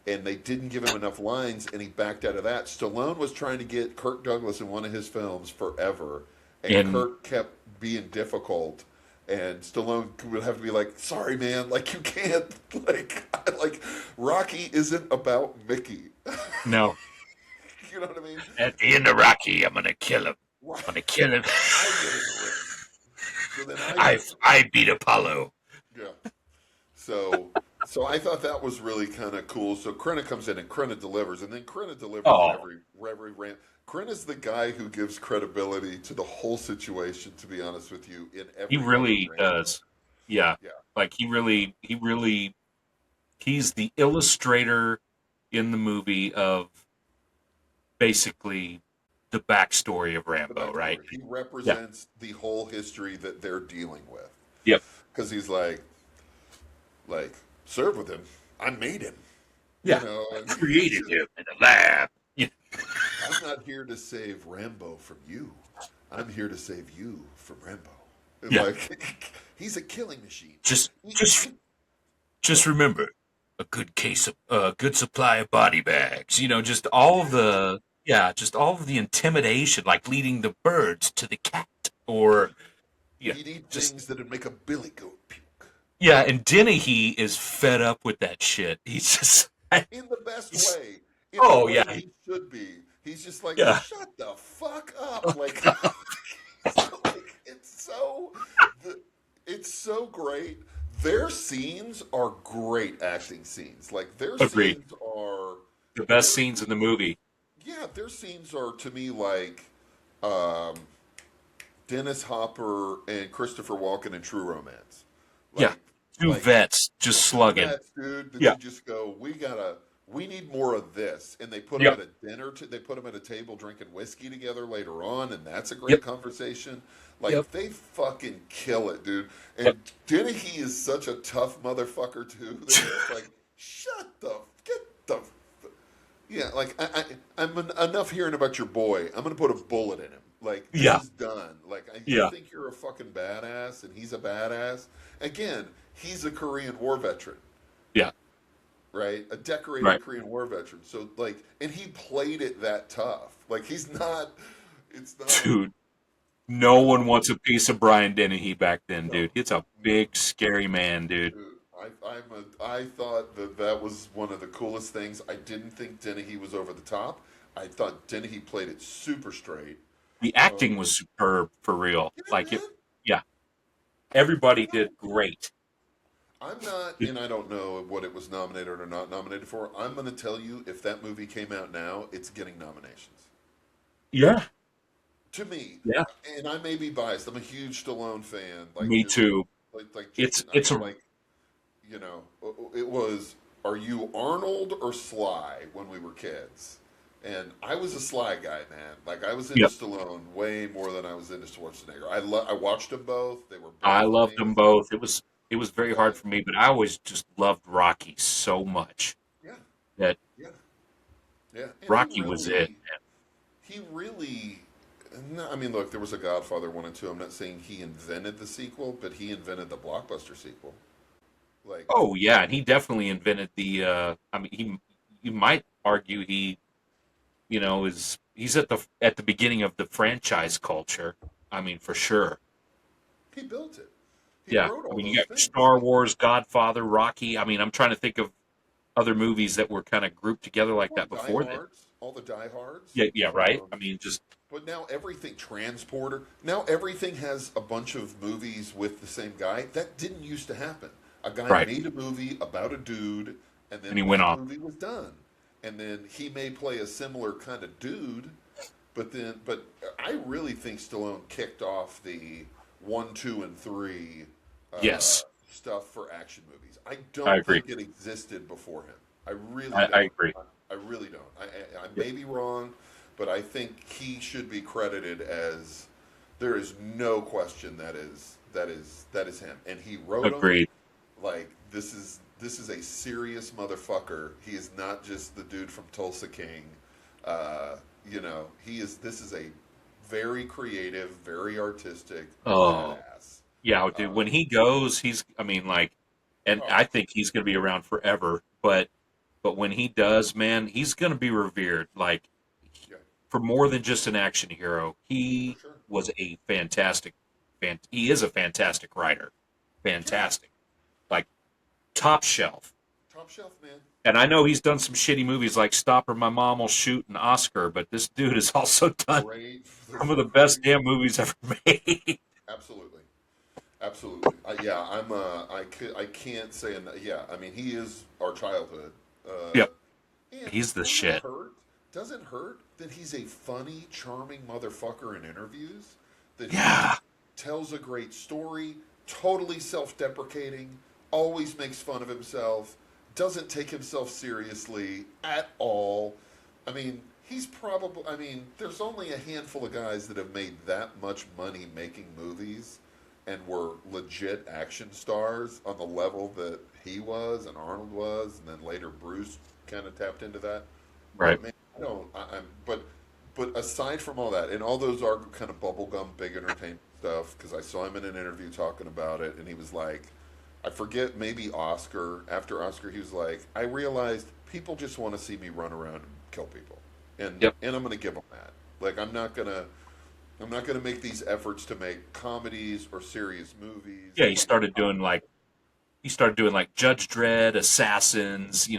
and they didn't give him enough lines, and he backed out of that. Stallone was trying to get Kirk Douglas in one of his films forever, and And Kirk kept being difficult. And Stallone would have to be like, "Sorry, man, like you can't, like Rocky isn't about Mickey." no, You know what I mean? at the end of Rocky, I'm gonna kill him. Right. I'm gonna kill him. I get in the ring. So then I beat Apollo. yeah. So I thought that was really kind of cool. So Crenna comes in and Crenna delivers, and then Crenna delivers Oh, every rant. Crenna's the guy who gives credibility to the whole situation. To be honest with you, in he every fucking really rant. does. Yeah, Yeah, like he's the illustrator in the movie of basically the backstory of the Rambo, right? backstory. He Yeah. represents the whole history that they're dealing with. Yep. Because he's like serve with him. I made him. You Yeah. know, I and created him in the lab. Yeah. I'm not here to save Rambo from you. I'm here to save you from Rambo. And Yeah. like he's a killing machine. Just He- just he- just remember a good case of good supply of body bags. You know, just all of the just all of the intimidation, like leading the birds to the cat, or yeah, he'd eat just things that'd make a billy goat puke. yeah. And Dennehy is fed up with that shit. He's just In the best he's, way. In the oh way yeah, he should be. He's just like, yeah. shut the fuck up. Like, like it's so great. Their scenes are great acting scenes. Like their Agreed. scenes are The best their scenes in the movie. yeah, their scenes are to me like um, Dennis Hopper and Christopher Walken in True Romance. Yeah, Like, two like vets just slugging. vets, dude, that Yeah. you just go, we need more of this, and they put them Yep. at a dinner. They put them at a table drinking whiskey together later on, and that's a great Yep. conversation. Like Yep. they fucking kill it, dude. And Yep. Dennehy is such a tough motherfucker too. That it's like, get the. Yeah, like I'm enough hearing about your boy. I'm gonna put a bullet in him. Like this Yeah. is done. Like you Yeah. think you're a fucking badass, and he's a badass. Again, he's a Korean War veteran, Yeah. right? A decorated Right. Korean War veteran. So like, and he played it that tough. Like he's not. It's not. Dude, no one wants a piece of Brian Dennehy back then, No, dude. It's a big, scary man, dude. dude, I thought that was one of the coolest things. I didn't think Dennehy was over the top. I thought Dennehy played it super straight. The acting was superb for real. Yeah, Like it, man. yeah. Everybody did great. I'm not, and I don't know what it was nominated or not nominated for. I'm going to tell you, if that movie came out now, it's getting nominations. Yeah. To me, Yeah. and I may be biased. I'm a huge Stallone fan. Like Me just too. like It's I it's mean, a like it was. Are you Arnold or Sly when we were kids? And I was a Sly guy, man. Like I was into yep. Stallone way more than I was into Schwarzenegger. I watched them both. They were I both loved them amazing. both. It was very hard Right? for me, but I always just loved Rocky so much Yeah, that yeah, yeah. And Rocky was it. Man. he really. No, I mean, look, there was a Godfather 1 and 2. I'm not saying he invented the sequel, but he invented the blockbuster sequel. Like, Oh yeah, and he definitely invented the. I mean, he you might argue he, he's at the beginning of the franchise culture. I mean, for sure. he built it. He Yeah, wrote I all mean, you those got things. Star Like, Wars, Godfather, Rocky. I mean, I'm trying to think of other movies that were kind of grouped together like well, that before that. all the diehards Yeah, yeah, right. I from. mean, just But now everything, Transporter, now everything has a bunch of movies with the same guy. That didn't used to happen. A guy right, made a movie about a dude, and and he then went that off. movie was done. And then he may play a similar kind of dude, but I really think Stallone kicked off the 1, 2, and 3 Yes, stuff for action movies. I I don't agree. think it existed before him. I really I don't. agree. I really don't. I Yep. may be wrong, but I think he should be credited as. There is no question that is him, and he wrote them. Agreed. Like this is a serious motherfucker. He is not just the dude from Tulsa King. He is. This is a very creative, very artistic Oh, badass. yeah, dude. Uh, When he goes, he's. I mean, like, and oh, I think he's going to be around forever. But when he does, man, he's going to be revered. Like, yeah, for more than just an action hero, for he sure. was a fantastic. He is a fantastic writer. Yeah, Fantastic. Like top shelf. top shelf man. And I know he's done some shitty movies like Stop or My Mom Will Shoot and Oscar, but this dude has also done Great. Those some of are the best great. damn movies ever made. Absolutely, absolutely. Yeah, I'm. I can't say enough. Yeah, I mean, he is our childhood. Uh, Yep. and He's the doesn't shit. hurt. Doesn't hurt that he's a funny, charming motherfucker in interviews. That he Yeah. tells a great story. Totally self-deprecating. Always makes fun of himself. Doesn't take himself seriously at all. I mean, he's probably. I mean, there's only a handful of guys that have made that much money making movies and were legit action stars on the level that he was and Arnold was, and then later Bruce kind of tapped into that. Right. But man, I don't. I'm. But aside from all that, and all those are kind of bubblegum big entertainment stuff, because I saw him in an interview talking about it, and he was like, I forget, maybe Oscar. After Oscar, he was like, I realized people just want to see me run around and kill people, and Yep. and I'm gonna give them that. Like I'm not gonna make these efforts to make comedies or serious movies. Yeah, I'm gonna he started doing like Judge Dredd, Assassins,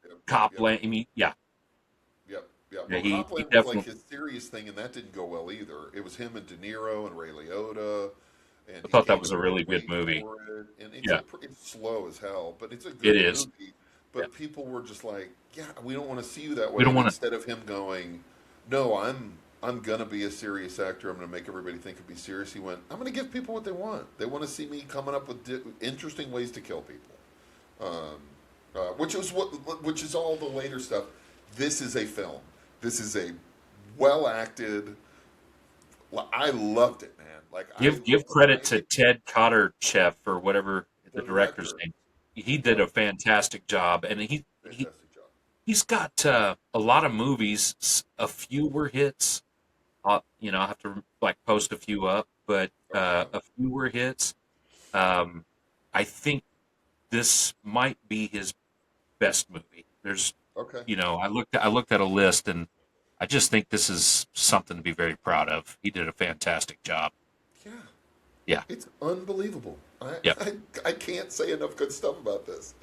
yep, yep, yep, Copland. I mean, yeah. yep, yep. Yeah, Well, he Copland was like definitely his serious thing, and that didn't go well either. It was him and De Niro and Ray Liotta, and I he thought that gained was a a lot really of good weight movie. for it. And Yeah, it's slow as hell, but it's a it good is. movie. Yeah. But people were just like, yeah, we don't want to see you that We way. don't And want to. instead of him going, no, I'm gonna be a serious actor. I'm gonna make everybody think of me serious. He went, I'm gonna give people what they want. They want to see me coming up with interesting ways to kill people. Which is all the later stuff. This is a film. This is a well acted. I loved it, man. Like Give credit to Ted Kotterchef or whatever the the director's director. name. He did Yep, a fantastic job, and fantastic job. he's got a lot of movies. A few were hits. I have to like post a few up, but Okay, a few were hits. Um, I think this might be his best movie. There's, okay, I looked at a list, and I just think this is something to be very proud of. He did a fantastic job. yeah. Yeah, It's unbelievable. I, yeah. I I can't say enough good stuff about this.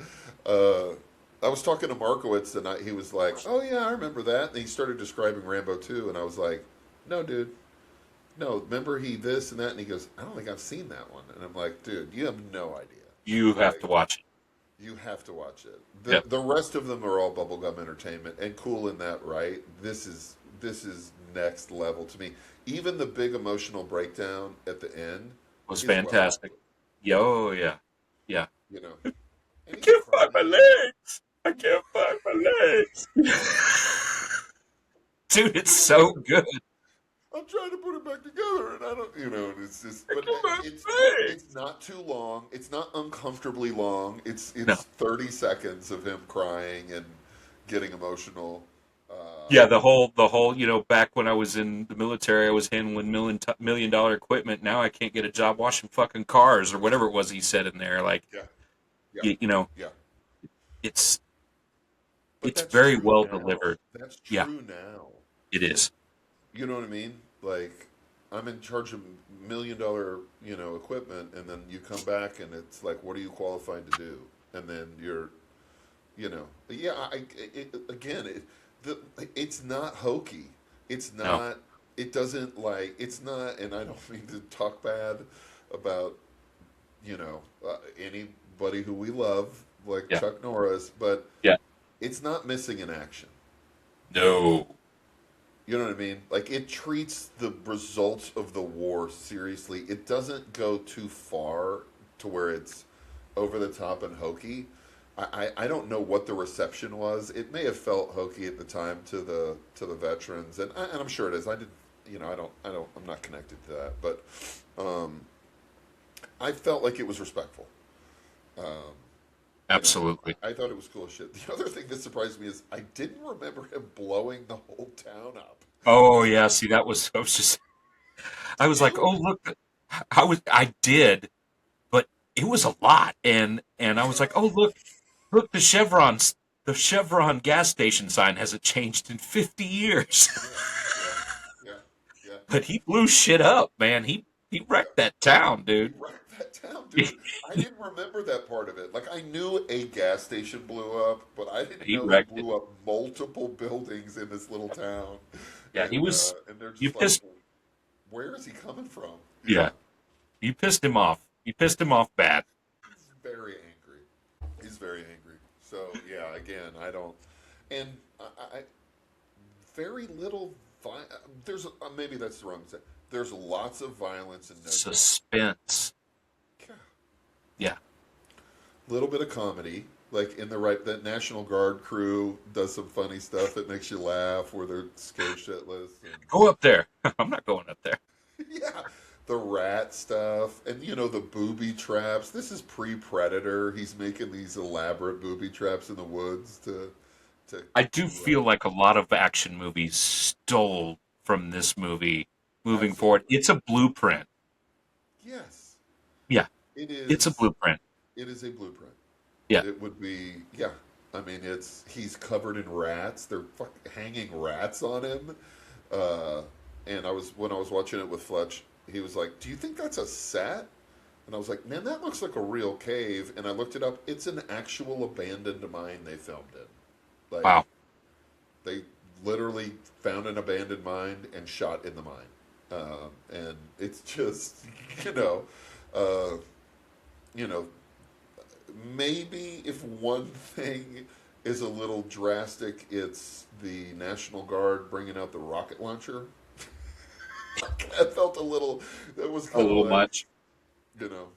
Uh, I was talking to Markowitz and he was like, "Oh yeah, I remember that." And he started describing Rambo 2, and I was like, "No, dude, no. Remember he this and that?" And he goes, "I don't think I've seen that one." And I'm like, "Dude, you have no idea. You have Like, to watch it. you have to watch it. The Yep. the rest of them are all bubblegum entertainment and cool in that, right? This is next level to me. Even the big emotional breakdown at the end Was is well fantastic. acted. Yo, yeah, yeah. You know, and I he's can't find my crying. legs. I can't find my legs. Dude, it's so good. I'm trying to put it back together, and I don't, and it's just, I but can't find it's my it's legs. not too long. It's not uncomfortably long. No. It's 30 seconds of him crying and getting emotional. Yeah, the whole, back when I was in the military, I was handling million dollar equipment. Now I can't get a job washing fucking cars or whatever it was he said in there. Like, Yeah, yeah, you, you know, yeah. it's But it's that's very true well now. delivered. That's Yeah, true now. it is. You know what I mean? Like, I'm in charge of $1 million, equipment, and then you come back and it's like, what are you qualified to do? And then yeah. Again, it's not hokey. It's No. not. It doesn't like. It's not. And I don't mean to talk bad about anybody who we love like Yeah. Chuck Norris, but Yeah. it's not missing in action. No. You know what I mean? Like it treats the results of the war seriously. It doesn't go too far to where it's over the top and hokey. I don't know what the reception was. It may have felt hokey at the time to the veterans, and I'm sure it is. I did, I'm not connected to that, but um, I felt like it was respectful. Um, Absolutely. I thought it was cool as shit. The other thing that surprised me is I didn't remember him blowing the whole town up. Oh yeah, see that was I was just I Did was like, you? "Oh, look." I did, but it was a lot and I was like, "Oh, look the Chevron gas station sign hasn't changed in 50 years." Yeah, yeah, yeah, yeah, But he blew shit up, man. He yeah. wrecked that town, He dude. wrecked that town, dude. I didn't remember that part of it. Like I knew a gas station blew up, but I didn't He know he wrecked it. blew up multiple buildings in this little town. Yeah, he was And they're you just like, pissed where is he coming from? Yeah, yeah, you pissed him off. You pissed him off bad. he's very angry. He's very angry. So yeah, again, I don't, and I very little. There's maybe that's the wrong thing. There's lots of violence and no death. Suspense. Yeah. Yeah. Little bit of comedy, like in the right. That National Guard crew does some funny stuff that makes you laugh, where they're scared shitless. Go up there. I'm not going up there. And, yeah, the rat stuff, and the booby traps. This is pre-Predator. He's making these elaborate booby traps in the woods I to do feel like a lot of action movies stole from this movie moving forward. absolutely. It's a blueprint. Yes, Yeah, it it's a is. blueprint. It is a blueprint. Yeah. It would be, yeah. I mean, he's covered in rats. They're hanging rats on him. Uh, and when I was watching it with Fletch, he was like, "Do you think that's a set?" And I was like, "Man, that looks like a real cave." And I looked it up. It's an actual abandoned mine they filmed in. Like Wow. they literally found an abandoned mine and shot in the mine. And it's just, you know, uh, you know, maybe if one thing is a little drastic, it's the National Guard bringing out the rocket launcher. I felt a little. That was A kind of little like, much. you know,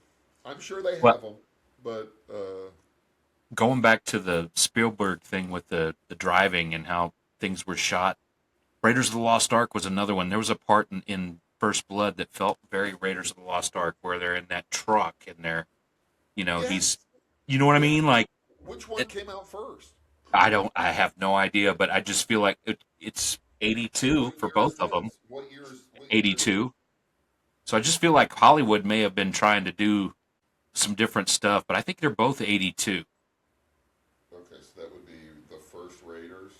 I'm sure they Well, have them, but going back to the Spielberg thing with the driving and how things were shot, Raiders of the Lost Ark was another one. There was a part in First Blood that felt very Raiders of the Lost Ark, where they're in that truck and yes, he's, you know what I yeah. mean? Like, Which one it, came out first? I have no idea, but I just feel like it's 82 What for year is both of them. this? What year is? What year is this? 82. So I just feel like Hollywood may have been trying to do some different stuff, but I think they're both 82. Okay, so that would be the first Raiders,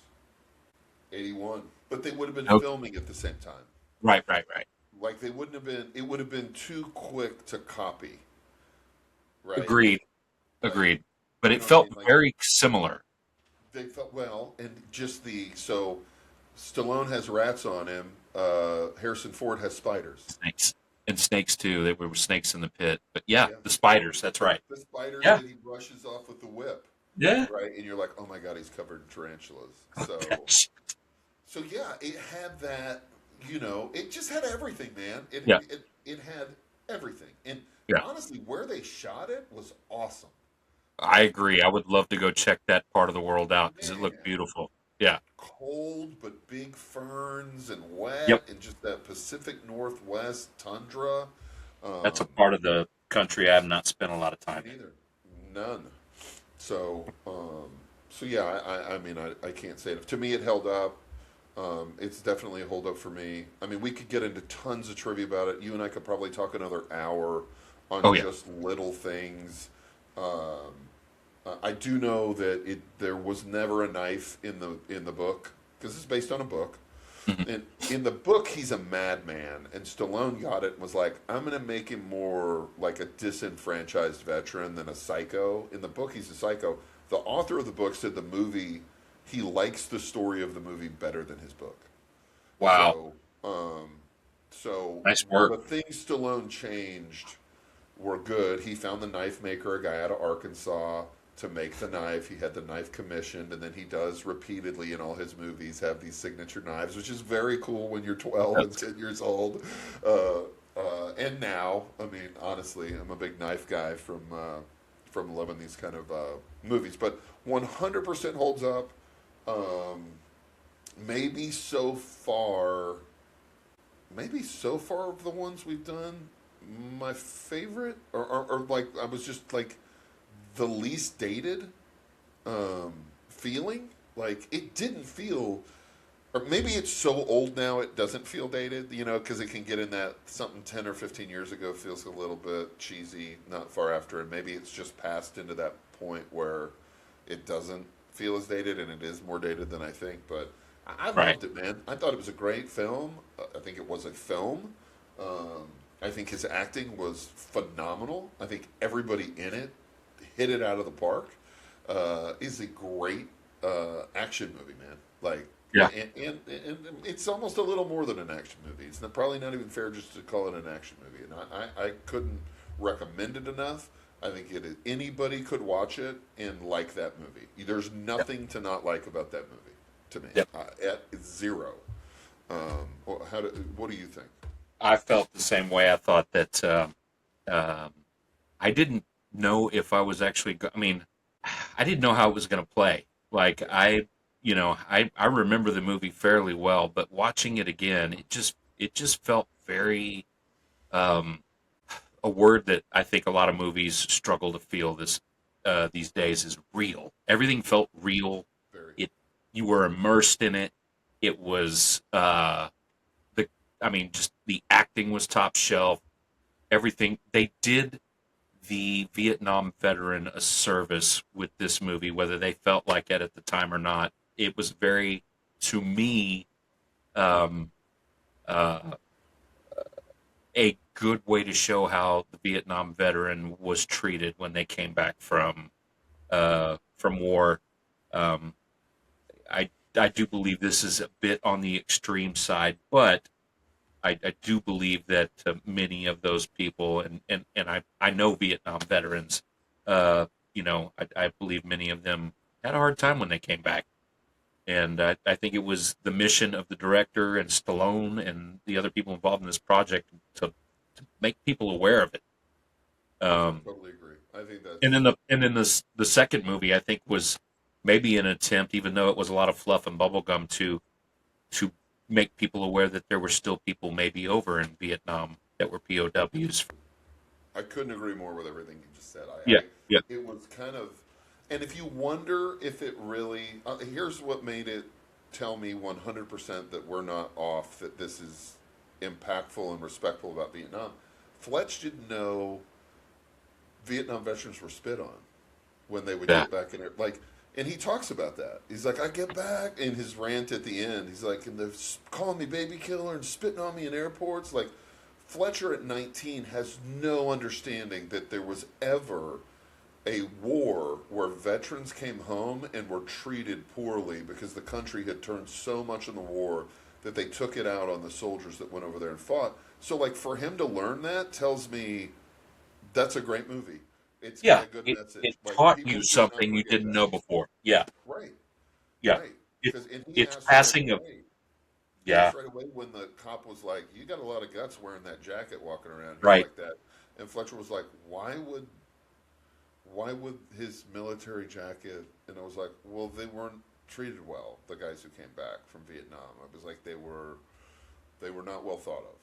81. But they would have been Nope. filming at the same time. Right, right, right. Like they wouldn't have been. It would have been too quick to copy, right? Agreed. Like, Agreed. But you it know what I felt mean? Like very similar. they felt well, and just so Stallone has rats on him. Harrison Ford has spiders. Snakes. And snakes too. They were snakes in the pit. But yeah, Yeah, the spiders, that's right. the spiders Yeah. that he brushes off with the whip, Yeah. right? And you're like, oh my god, he's covered in tarantulas. So yeah, it had that. It just had everything, man. It Yeah. it it had everything, and Yeah. honestly, where they shot it was awesome. I agree. I would love to go check that part of the world out because it looked Man, beautiful. Yeah. cold but big ferns and Yep. wet, and just that Pacific Northwest tundra. That's a Um, part of the country I have not spent a lot of time in. Neither, none. So yeah, I mean, I can't say it. To me, it held up. It's definitely a hold up for me. I mean, we could get into tons of trivia about it. You and I could probably talk another hour on Oh yeah. just little things. Um, I do know that there was never a knife in the book because it's based on a book. Mhm. And in the book, he's a madman, and Stallone got it and was like, "I'm going to make him more like a disenfranchised veteran than a psycho." In the book, he's a psycho. The author of the book said the movie, he likes the story of the movie better than his book. Wow. So, so Nice work. the things Stallone changed were good. He found the knife maker, a guy out of Arkansas, to make the knife. He had the knife commissioned, and then he does repeatedly in all his movies have these signature knives, which is very cool when you're 12 and That's 10 years old. Uh, And now, I mean, honestly, I'm a big knife guy from loving these kind of movies, but 100% holds up. Um, maybe so far, maybe so far of the ones we've done, my favorite, or like I was just like the least dated um, feeling. Like it didn't feel, or maybe it's so old now it doesn't feel dated, you know, because it can get in that something 10 or 15 years ago feels a little bit cheesy, not far after, and maybe it's just passed into that point where it doesn't feel as dated and it is more dated than I think. But I Right. loved it, man. I thought it was a great film. I think it was a film. Um, I think his acting was phenomenal. I think everybody in it hit it out of the park. Is a great action movie, man. Like, Yeah. and it's almost a little more than an action movie. It's probably not even fair just to call it an action movie. And I couldn't recommend it enough. I think anybody could watch it and like that movie. There's nothing to not like about that movie to me. Yep. At zero. What do you think? I felt the same way. I thought that um, I didn't know if I was actually. I mean, I didn't know how it was going to play. Like I remember the movie fairly well, but watching it again, it just felt very um, a word that I think a lot of movies struggle to feel these days is real. Everything felt real. Very. It You were immersed in it. It was the I mean, just the acting was top shelf. Everything they did the Vietnam veteran a service with this movie, whether they felt like it at the time or not. It was very, to me, um, uh, a good way to show how the Vietnam veteran was treated when they came back from war. Um, I do believe this is a bit on the extreme side, but I do believe that many of those people, and I know Vietnam veterans, I believe many of them had a hard time when they came back. And I think it was the mission of the director and Stallone and the other people involved in this project to make people aware of it. Um, Totally agree. I think and that's then the second movie I think was maybe an attempt, even though it was a lot of fluff and bubblegum, to make people aware that there were still people maybe over in Vietnam that were POWs. I couldn't agree more with everything you just said. Yeah, yeah, It was kind of, and if you wonder if it really, here's what made it tell me 100% that we're not off, that this is impactful and respectful about Vietnam. Fletch didn't know Vietnam veterans were spit on when they would yeah, get back in there. Like, and he talks about that. He's like, I get back, in his rant at the end, he's like, and they're calling me baby killer and spitting on me in airports. Like, Fletcher at 19 has no understanding that there was ever a war where veterans came home and were treated poorly because the country had turned so much in the war that they took it out on the soldiers that went over there and fought. So, like, for him to learn that tells me that's a great movie. It's got yeah. a good message. It Like, taught people you do not something you forget didn't that. know before. Yeah, Right, yeah. right. It, Because and he it's asked right passing of away. He yeah, asked right away when the cop was like, "You got a lot of guts wearing that jacket, walking around here right. like that." And Fletcher was like, why would his military jacket?" And I was like, "Well, they weren't treated well. The guys who came back from Vietnam." I was like, they were not well thought of.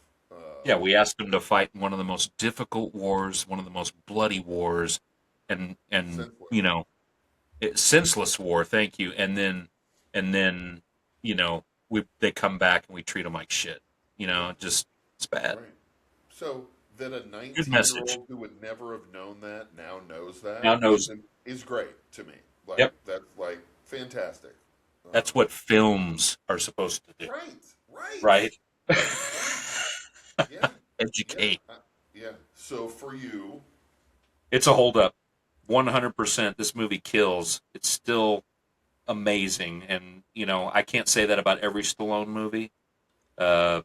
Yeah, we asked him to fight in one of the most difficult wars, one of the most bloody wars, and Senseless. senseless war. Thank you. And then they come back and we treat them like shit. Just it's bad. Right. So that a Good 19 year message. old who would never have known that now knows Now that knows. is great to me. Like Yep. that's like fantastic. That's Um, what films are supposed to do, right. Right. right? Yeah. Yeah. Educate. Yeah. So for you, It's a hold up. 100%. This movie kills. It's still amazing, and I can't say that about every Stallone movie, uh,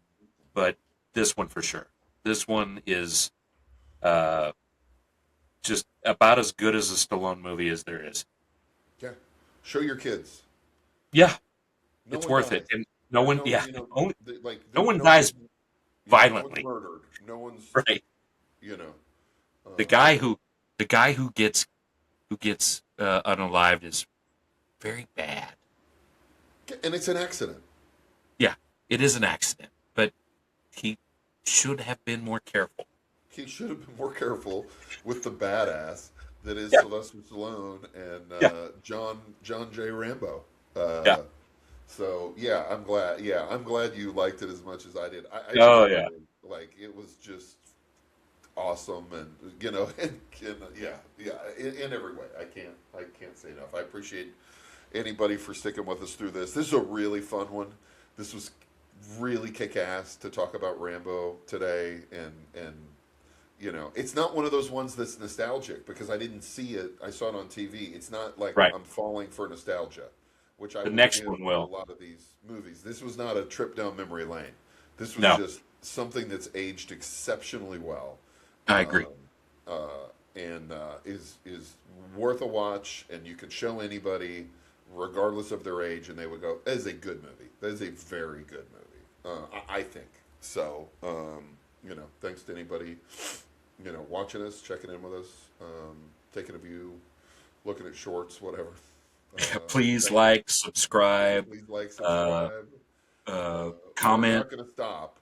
but this one for sure. This one is uh, just about as good as a Stallone movie as there is. yeah, show your kids. Yeah, No it's one worth it, dies. and no one, No, yeah, you know, only, like no one nobody. dies. violently. No one's murdered. No one's, Right. you know. The Uh, guy who gets unalived is very bad. and it's an accident. Yeah, it is an accident, but he should have been more careful. He should have been more careful with the badass that is Yeah. Sylvester Stallone and Yeah. John J. Rambo. Yeah. So yeah, I'm glad you liked it as much as I did. I Oh, did. yeah. Like it was just awesome, and in every way. I can't say enough. I appreciate anybody for sticking with us through this. This is a really fun one. This was really kick ass to talk about Rambo today, and it's not one of those ones that's nostalgic because I didn't see it. I saw it on TV. It's not like Right. I'm falling for nostalgia, which I The would next give one a will. lot of these movies. This was not a trip down memory lane. This was No. just something that's aged exceptionally well. I agree. And is worth a watch, and you can show anybody, regardless of their age, and they would go, "That is a good movie. That is a very good movie." I think so. Thanks to anybody, watching us, checking in with us, taking a view, looking at shorts, whatever. Please Thank- like, subscribe, please like, subscribe. We're comment. not going to stop.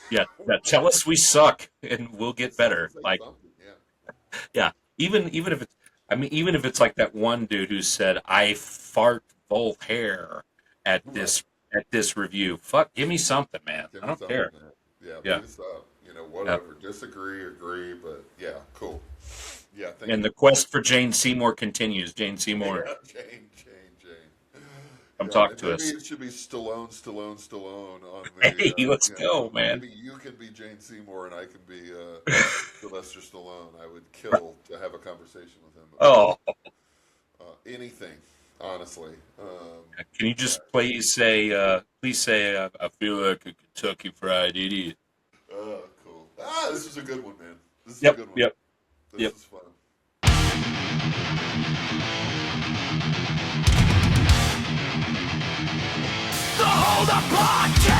Yeah, tell us we suck, and we'll get better. Say Like, something, yeah. yeah, even if it's, I mean, even if it's like that one dude who said, "I fart Voltaire" at this review. Fuck, give me something, man. Give I me don't something, care. man. Yeah, Yeah. beat us up. Whatever. Disagree, agree, but yeah, cool. Yeah, thank And you. the quest for Jane Seymour continues. Jane Seymour, Yeah, Jane. come Yeah, talk and to maybe us. it should be Stallone on the. Hey, let's go, man. Maybe you can be Jane Seymour and I can be Sylvester Stallone. I would kill to have a conversation with him. Oh, Anything, honestly. can you just please say, I feel like a Kentucky Fried Idiot. Cool. This is a good one, man. This is a Yep, good one. yep. This Yep. is fun. The Hold Up Podcast!